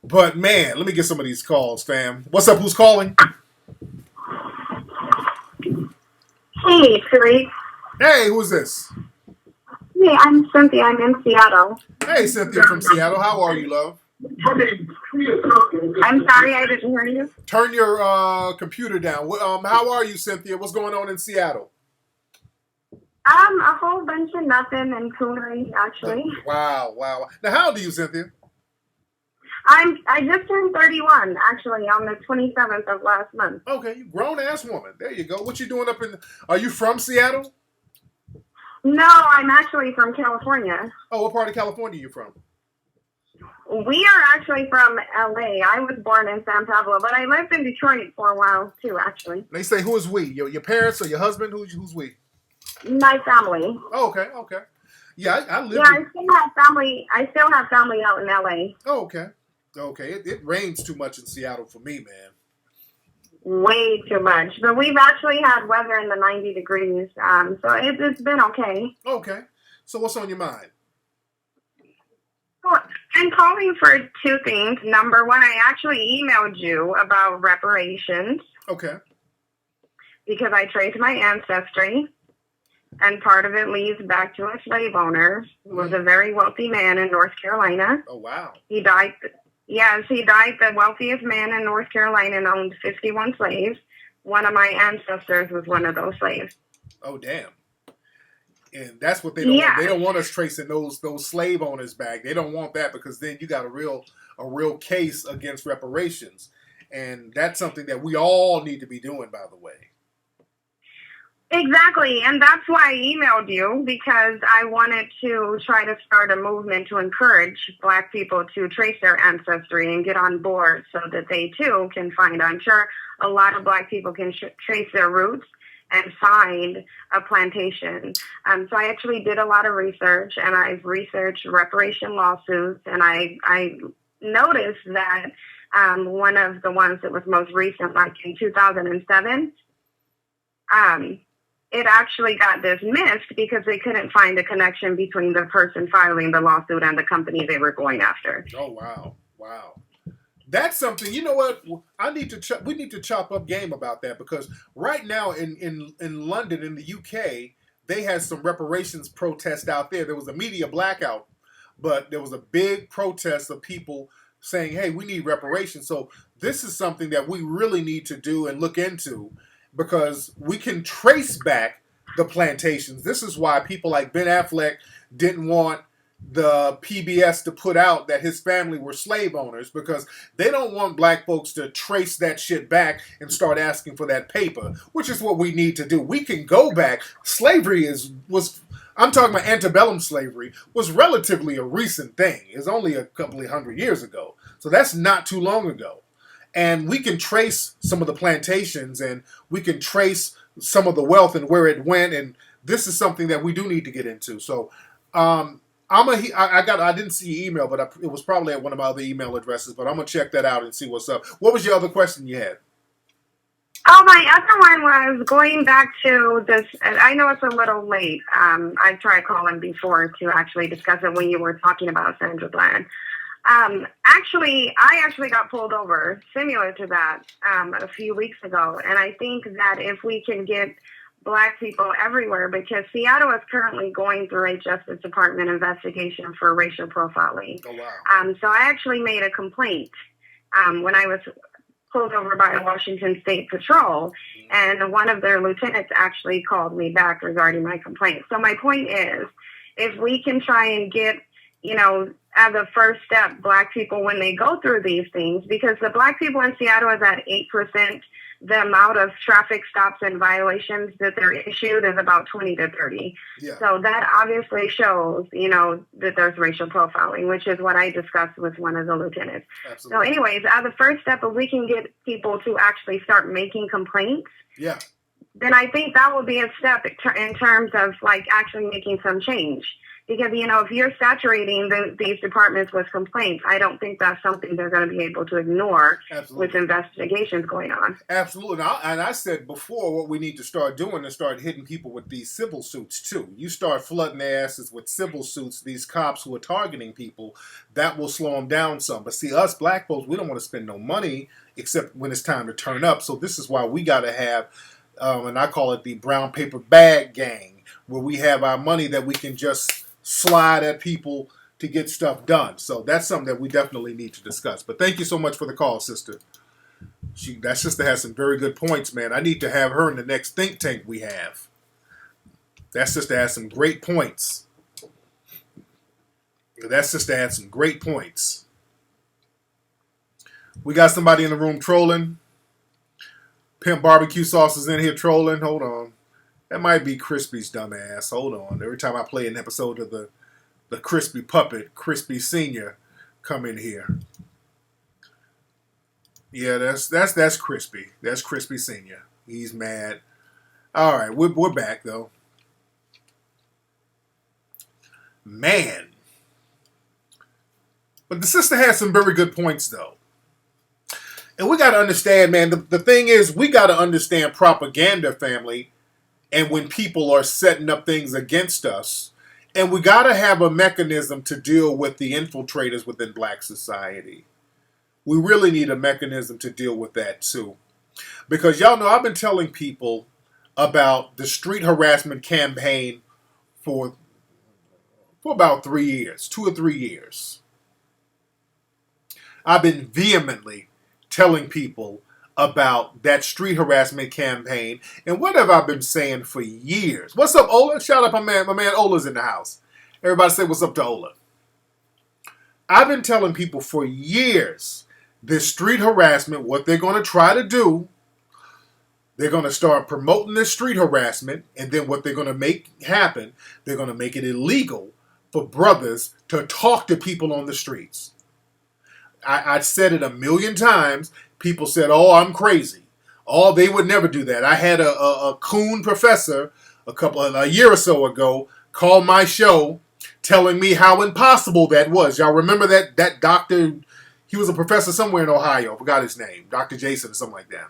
But, man, let me get some of these calls, fam. What's up? Who's calling? Hey, Tariq. Hey, who's this? Hey, I'm Cynthia. I'm in Seattle. Hey, Cynthia from Seattle. How are you, love? I'm sorry I didn't hear you. Turn your computer down. How are you, Cynthia? What's going on in Seattle? A whole bunch of nothing and coonery, actually. Wow. Now, how old are you, Cynthia? I just turned 31, actually, on the 27th of last month. Okay, you grown-ass woman. There you go. What you doing up in... Are you from Seattle? No, I'm actually from California. Oh, what part of California are you from? We are actually from LA. I was born in San Pablo, but I lived in Detroit for a while, too, actually. They say, who is we? Your parents or your husband? Who's we? My family. Oh, okay. Yeah, I live. Yeah, I still have family out in LA. Oh, okay. It rains too much in Seattle for me, man. Way too much. But we've actually had weather in the 90 degrees, so it's been okay. Okay. So what's on your mind? Well, I'm calling for two things. Number one, I actually emailed you about reparations. Okay. Because I traced my ancestry, and part of it leads back to a slave owner who was a very wealthy man in North Carolina. Oh, wow. He died. Yes, he died the wealthiest man in North Carolina and owned 51 slaves. One of my ancestors was one of those slaves. Oh, damn. And that's what they don't want. They don't want us tracing those slave owners back. They don't want that because then you got a real case against reparations. And that's something that we all need to be doing, by the way. Exactly, and that's why I emailed you, because I wanted to try to start a movement to encourage Black people to trace their ancestry and get on board so that they, too, can find. I'm sure a lot of Black people can trace their roots and find a plantation. So I actually did a lot of research, and I've researched reparation lawsuits, and I noticed that one of the ones that was most recent, like in 2007, it actually got dismissed because they couldn't find a connection between the person filing the lawsuit and the company they were going after. Oh, wow. That's something, you know what? We need to chop up game about that, because right now in London, in the UK, they had some reparations protest out there. There was a media blackout, but there was a big protest of people saying, hey, we need reparations. So this is something that we really need to do and look into, because we can trace back the plantations. This is why people like Ben Affleck didn't want the PBS to put out that his family were slave owners, because they don't want Black folks to trace that shit back and start asking for that paper, which is what we need to do. We can go back. Slavery I'm talking about antebellum slavery, was relatively a recent thing. It's only a couple of 100 years ago. So that's not too long ago. And we can trace some of the plantations, and we can trace some of the wealth and where it went. And this is something that we do need to get into. So I didn't see your email, but it was probably at one of my other email addresses. But I'm gonna check that out and see what's up. What was your other question you had? Oh, my other one was going back to this. I know it's a little late. I tried calling before to actually discuss it when you were talking about Sandra Bland. Actually, I got pulled over similar to that a few weeks ago. And I think that if we can get Black people everywhere, because Seattle is currently going through a Justice Department investigation for racial profiling. Oh, wow. So I actually made a complaint when I was pulled over by Washington State Patrol, and one of their lieutenants actually called me back regarding my complaint. So my point is, if we can try and get, as a first step, Black people when they go through these things, because the Black people in Seattle is at 8%. The amount of traffic stops and violations that they're issued is about 20 to 30. Yeah. So that obviously shows, that there's racial profiling, which is what I discussed with one of the lieutenants. Absolutely. So anyways, as a first step, if we can get people to actually start making complaints, yeah, then I think that will be a step in terms of like actually making some change. Because, if you're saturating these departments with complaints, I don't think that's something they're going to be able to ignore. Absolutely. With investigations going on. Absolutely. And I said before, what we need to start doing is start hitting people with these civil suits, too. You start flooding their asses with civil suits, these cops who are targeting people, that will slow them down some. But see, us Black folks, we don't want to spend no money except when it's time to turn up. So this is why we got to have, and I call it the brown paper bag gang, where we have our money that we can just slide at people to get stuff done. So that's something that we definitely need to discuss. But thank you so much for the call, sister. That sister has some very good points, man. I need to have her in the next think tank we have. That sister has some great points. That sister had some great points. We got somebody in the room trolling. Pimp Barbecue Sauce is in here trolling. Hold on. That might be Crispy's dumbass. Hold on. Every time I play an episode of the Crispy Puppet, Crispy Senior come in here. Yeah, that's Crispy. That's Crispy Senior. He's mad. All right, we're back though. Man. But the sister has some very good points though. And we got to understand, man, the thing is, we got to understand propaganda, family. And when people are setting up things against us, and we got to have a mechanism to deal with the infiltrators within Black society. We really need a mechanism to deal with that too. Because y'all know I've been telling people about the street harassment campaign for about 3 years, 2 or 3 years. I've been vehemently telling people about that street harassment campaign. And what have I been saying for years? What's up, Ola? Shout out my man Ola's in the house. Everybody say what's up to Ola. I've been telling people for years, this street harassment, what they're going to try to do, they're going to start promoting this street harassment, and then what they're going to make happen, they're going to make it illegal for brothers to talk to people on the streets. I said it a million times. People said, oh, I'm crazy. Oh, they would never do that. I had a coon professor a year or so ago call my show telling me how impossible that was. Y'all remember that doctor? He was a professor somewhere in Ohio. I forgot his name. Dr. Jason or something like that.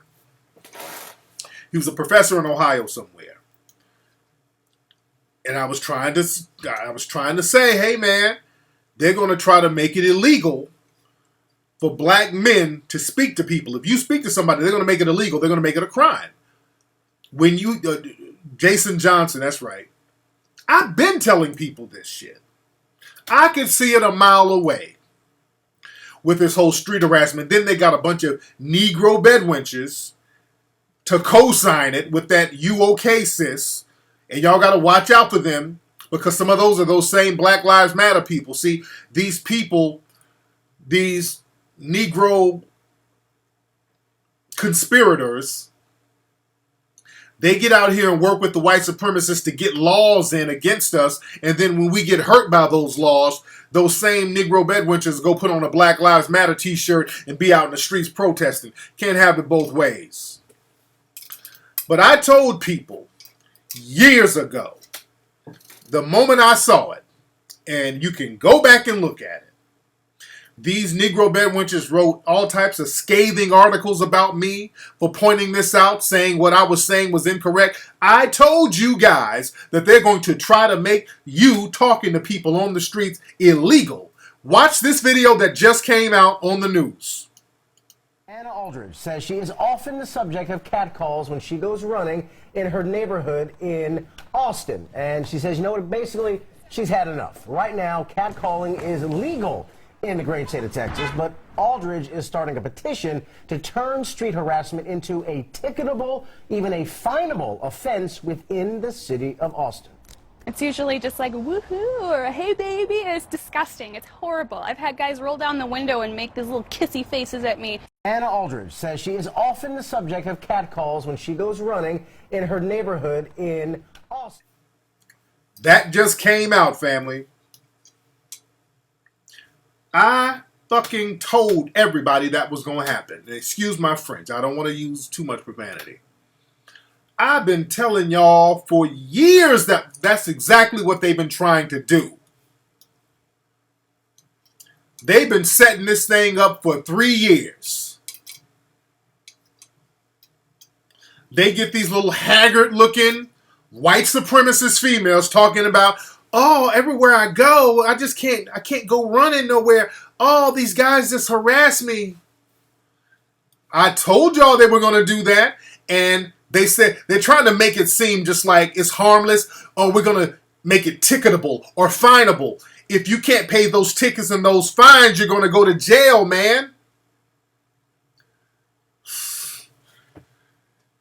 He was a professor in Ohio somewhere. And I was trying to say, hey, man, they're going to try to make it illegal for Black men to speak to people. If you speak to somebody, they're going to make it illegal. They're going to make it a crime. When you, Jason Johnson, that's right. I've been telling people this shit. I can see it a mile away with this whole street harassment. Then they got a bunch of Negro bedwenches to co-sign it with that "you okay, sis?" And y'all got to watch out for them because some of those are those same Black Lives Matter people. See, these people, these Negro conspirators, They get out here and work with the white supremacists to get laws in against us, and then when we get hurt by those laws, those same Negro bedwenches go put on a Black Lives Matter t-shirt and be out in the streets protesting. Can't have it both ways. But I told people years ago, the moment I saw it, and you can go back and look at it, these Negro bedwenches wrote all types of scathing articles about me for pointing this out, saying what I was saying was incorrect. I told you guys that they're going to try to make you talking to people on the streets illegal. Watch this video that just came out on the news. Anna Aldridge says she is often the subject of catcalls when she goes running in her neighborhood in Austin. And she says, you know what, basically, she's had enough. Right now, catcalling is illegal in the great state of Texas, but Aldridge is starting a petition to turn street harassment into a ticketable, even a finable offense within the city of Austin. It's usually just like, woohoo, or hey baby. It's disgusting. It's horrible. I've had guys roll down the window and make these little kissy faces at me. Anna Aldridge says she is often the subject of catcalls when she goes running in her neighborhood in Austin. That just came out, family. I fucking told everybody that was going to happen. Excuse my French. I don't want to use too much profanity. I've been telling y'all for years that that's exactly what they've been trying to do. They've been setting this thing up for 3 years. They get these little haggard-looking white supremacist females talking about, oh, everywhere I go, I can't go running nowhere. Oh, these guys just harass me. I told y'all they were going to do that, and they said they're trying to make it seem just like it's harmless. Oh, we're going to make it ticketable or finable. If you can't pay those tickets and those fines, you're going to go to jail, man.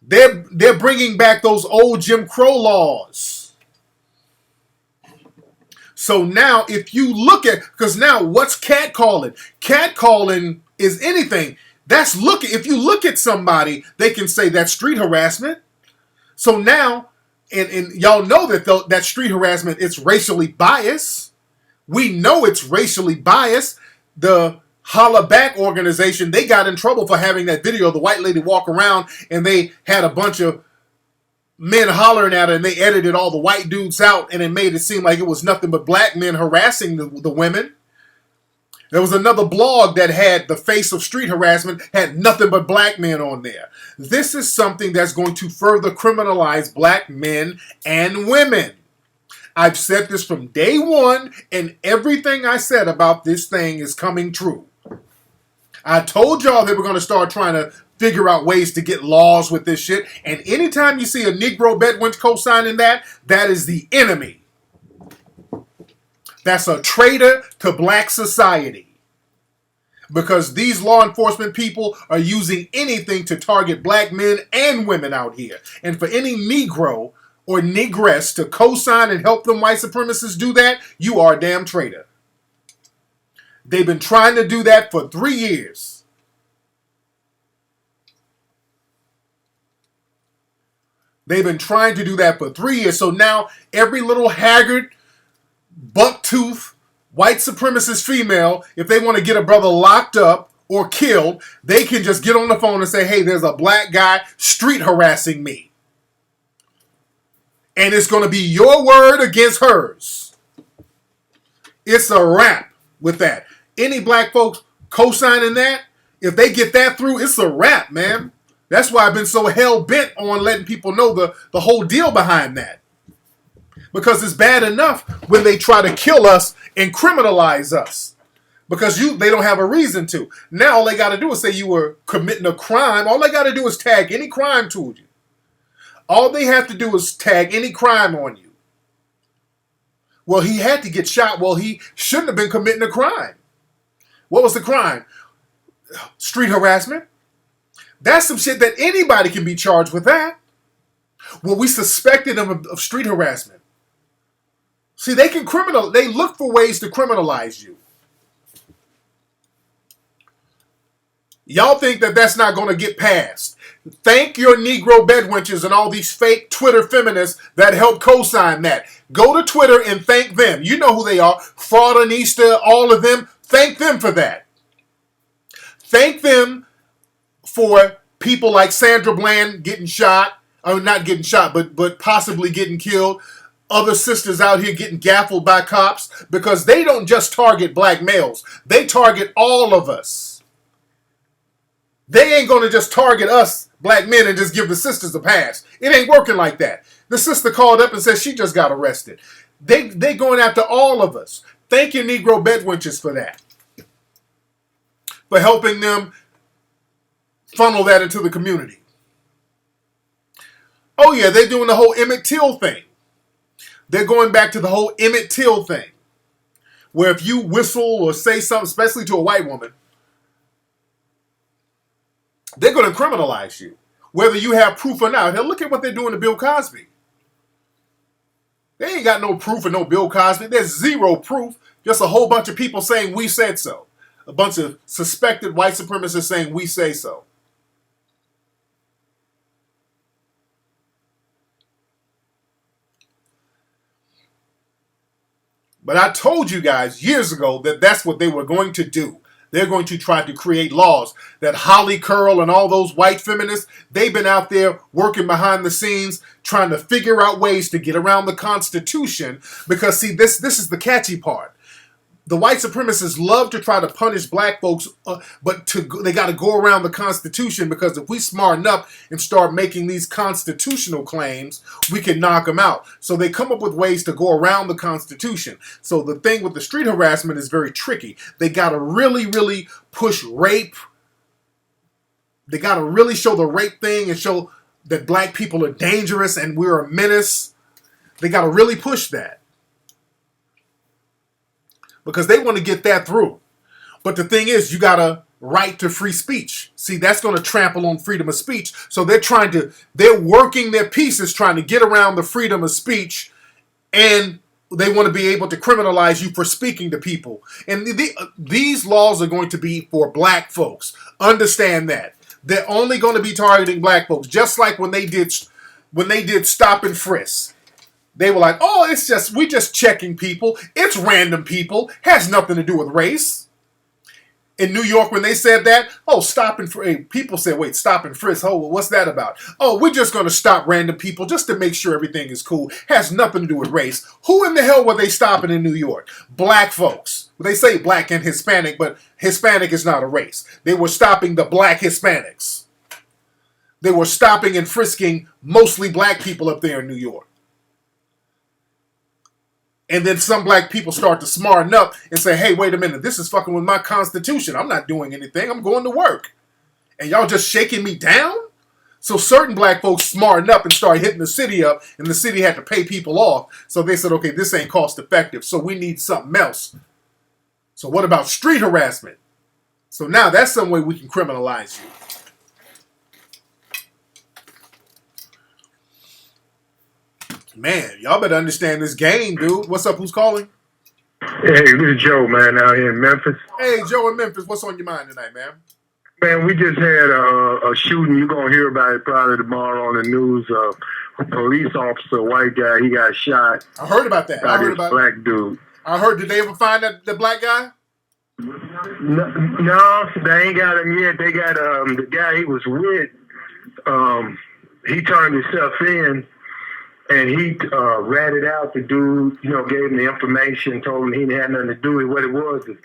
They're bringing back those old Jim Crow laws. So now if you look at, because now what's catcalling? Catcalling is anything. That's if you look at somebody, they can say that's street harassment. So now, and y'all know that that street harassment, it's racially biased. We know it's racially biased. The Holla Back organization, they got in trouble for having that video of the white lady walk around and they had a bunch of men hollering at her and they edited all the white dudes out and it made it seem like it was nothing but black men harassing the women. There was another blog that had the face of street harassment, had nothing but black men on there. This is something that's going to further criminalize black men and women. I've said this from day one, and everything I said about this thing is coming true. I told y'all they were going to start trying to figure out ways to get laws with this shit, and anytime you see a Negro bedwench co-signing that, that is the enemy. That's a traitor to black society. Because these law enforcement people are using anything to target black men and women out here. And for any Negro or Negress to co-sign and help them white supremacists do that, you are a damn traitor. They've been trying to do that for 3 years. They've been trying to do that for 3 years. So now every little haggard, buck-tooth, white supremacist female, if they want to get a brother locked up or killed, they can just get on the phone and say, hey, there's a black guy street harassing me. And it's going to be your word against hers. It's a wrap with that. Any black folks co-signing that, if they get that through, it's a wrap, man. That's why I've been so hell-bent on letting people know the whole deal behind that. Because it's bad enough when they try to kill us and criminalize us. Because they don't have a reason to. Now all they got to do is say you were committing a crime. All they got to do is tag any crime to you. All they have to do is tag any crime on you. Well, he had to get shot. Well, he shouldn't have been committing a crime. What was the crime? Street harassment. That's some shit that anybody can be charged with that. Well, we suspected him of street harassment. See, they look for ways to criminalize you. Y'all think that that's not going to get passed. Thank your Negro bedwenches and all these fake Twitter feminists that help co-sign that. Go to Twitter and thank them. You know who they are. Fraudinista, all of them. Thank them for that. Thank them for people like Sandra Bland getting shot. Or not getting shot, but possibly getting killed. Other sisters out here getting gaffled by cops because they don't just target black males. They target all of us. They ain't going to just target us black men and just give the sisters a pass. It ain't working like that. The sister called up and said she just got arrested. They going after all of us. Thank you, Negro bedwenches, for that. For helping them funnel that into the community. Oh yeah, they're doing the whole Emmett Till thing. They're going back to the whole Emmett Till thing. Where if you whistle or say something, especially to a white woman, they're going to criminalize you. Whether you have proof or not. Hell, look at what they're doing to Bill Cosby. They ain't got no proof of no Bill Cosby. There's zero proof. Just a whole bunch of people saying we said so. A bunch of suspected white supremacists saying we say so. But I told you guys years ago that that's what they were going to do. They're going to try to create laws that Holly Curl and all those white feminists, they've been out there working behind the scenes trying to figure out ways to get around the Constitution. Because, see, this is the catchy part. The white supremacists love to try to punish black folks, but they got to go around the Constitution because if we smarten up and start making these constitutional claims, we can knock them out. So they come up with ways to go around the Constitution. So the thing with the street harassment is very tricky. They got to really, really push rape. They got to really show the rape thing and show that black people are dangerous and we're a menace. They got to really push that. Because they want to get that through. But the thing is, you got a right to free speech. See, that's going to trample on freedom of speech. So they're working their pieces trying to get around the freedom of speech, and they want to be able to criminalize you for speaking to people. And these laws are going to be for black folks. Understand that. They're only going to be targeting black folks, just like when they did stop and frisk. They were like, oh, we're just checking people. It's random people. Has nothing to do with race. In New York, when they said that, stop and frisk. People said, wait, stop and frisk. Oh, well, what's that about? Oh, we're just going to stop random people just to make sure everything is cool. Has nothing to do with race. Who in the hell were they stopping in New York? Black folks. They say black and Hispanic, but Hispanic is not a race. They were stopping the black Hispanics. They were stopping and frisking mostly black people up there in New York. And then some black people start to smarten up and say, hey, wait a minute, this is fucking with my Constitution. I'm not doing anything. I'm going to work. And y'all just shaking me down? So certain black folks smartened up and started hitting the city up, and the city had to pay people off. So they said, okay, this ain't cost effective, so we need something else. So what about street harassment? So now that's some way we can criminalize you. Man, y'all better understand this game, dude. What's up? Who's calling? Hey, this is Joe, man, out here in Memphis. Hey, Joe in Memphis. What's on your mind tonight, man? Man, we just had a shooting. You're going to hear about it probably tomorrow on the news. A police officer, white guy, he got shot. I heard about that. I heard about black dude. I heard. Did they ever find the black guy? No, they ain't got him yet. They got the guy he was with. He turned himself in. And he ratted out the dude, gave him the information, told him he didn't have nothing to do with what it was. The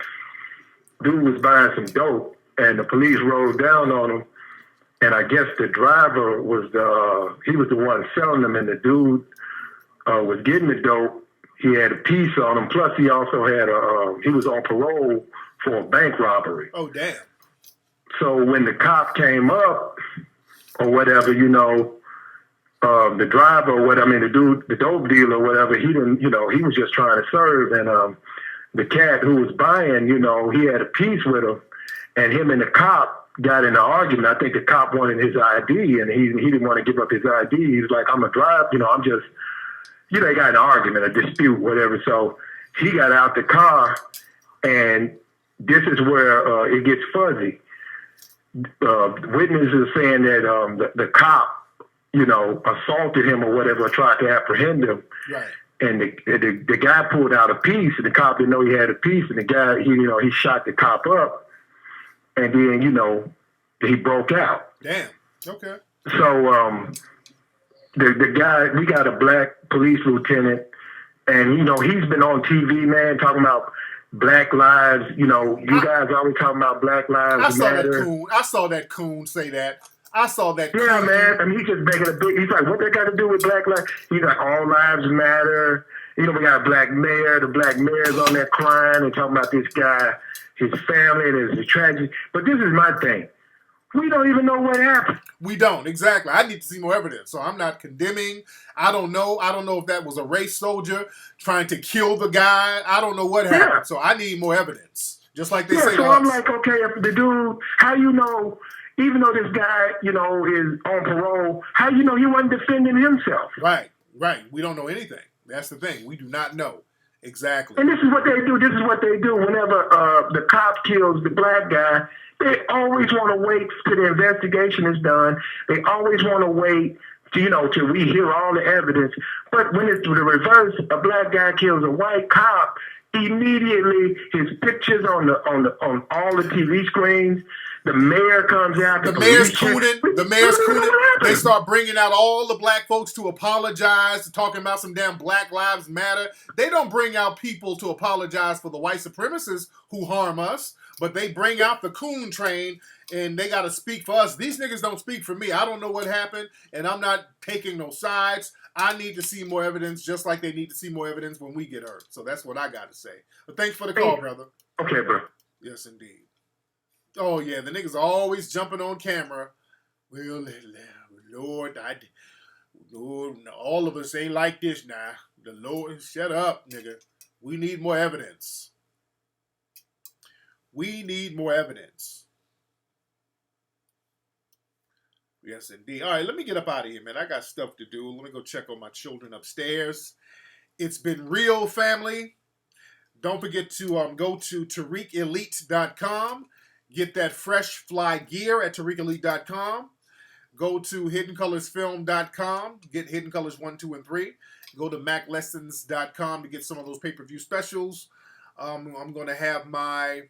dude was buying some dope, and the police rolled down on him. And I guess the driver was he was the one selling them, and the dude was getting the dope. He had a piece on him. Plus, he also had he was on parole for a bank robbery. Oh, damn. So when the cop came up or whatever, the driver or the dude, the dope dealer or whatever, he didn't, he was just trying to serve. And the cat who was buying, he had a piece with him, and him and the cop got in an argument. I think the cop wanted his ID, and he didn't want to give up his ID. He was like, I'm a driver, I'm just, they got in an argument, a dispute, whatever. So he got out the car, and this is where it gets fuzzy. witnesses are saying that the cop, assaulted him or whatever, or tried to apprehend him. Right. And the guy pulled out a piece, and the cop didn't know he had a piece, and the guy, he shot the cop up, and then, he broke out. Damn. Okay. So the guy, we got a black police lieutenant, and he's been on TV, man, talking about Black Lives. You guys always talking about Black Lives Matter. I saw that coon say that. I saw that. Yeah, man. I mean, he's just making a big. He's like, what they got to do with Black Lives? He's like, all lives matter. We got a black mayor. The black mayor's on there crying and talking about this guy, his family, and his tragedy. But this is my thing. We don't even know what happened. We don't, exactly. I need to see more evidence. So I'm not condemning. I don't know. I don't know if that was a race soldier trying to kill the guy. I don't know what happened. Yeah. So I need more evidence. Just like they say so to I'm us. like, okay, if the dude, how even though this guy, is on parole, how he wasn't defending himself? Right. We don't know anything. That's the thing. We do not know. Exactly. And this is what they do. Whenever the cop kills the black guy, they always want to wait till the investigation is done. They always want to wait, till we hear all the evidence. But when it's the reverse, a black guy kills a white cop, immediately his pictures on all the TV screens. The mayor comes out. The mayor's cooning. They start bringing out all the black folks to apologize, talking about some damn Black Lives Matter. They don't bring out people to apologize for the white supremacists who harm us, but they bring out the coon train, and they got to speak for us. These niggas don't speak for me. I don't know what happened, and I'm not taking no sides. I need to see more evidence, just like they need to see more evidence when we get hurt. So that's what I got to say. But thanks for the call, brother. Okay, bro. Yes, indeed. Oh, yeah, the niggas are always jumping on camera. Well, Lord, all of us ain't like this now. The Lord, shut up, nigga. We need more evidence. We need more evidence. Yes, indeed. All right, let me get up out of here, man. I got stuff to do. Let me go check on my children upstairs. It's been real, family. Don't forget to go to TariqElite.com. Get that fresh fly gear at TariqElite.com. Go to HiddenColorsFilm.com. Get Hidden Colors 1, 2, and 3. Go to MacLessons.com to get some of those pay-per-view specials. I'm going to have my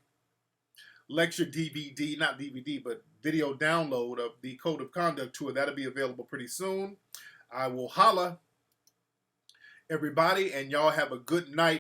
lecture DVD, not DVD, but video download of the Code of Conduct tour. That'll be available pretty soon. I will holla, everybody, and y'all have a good night.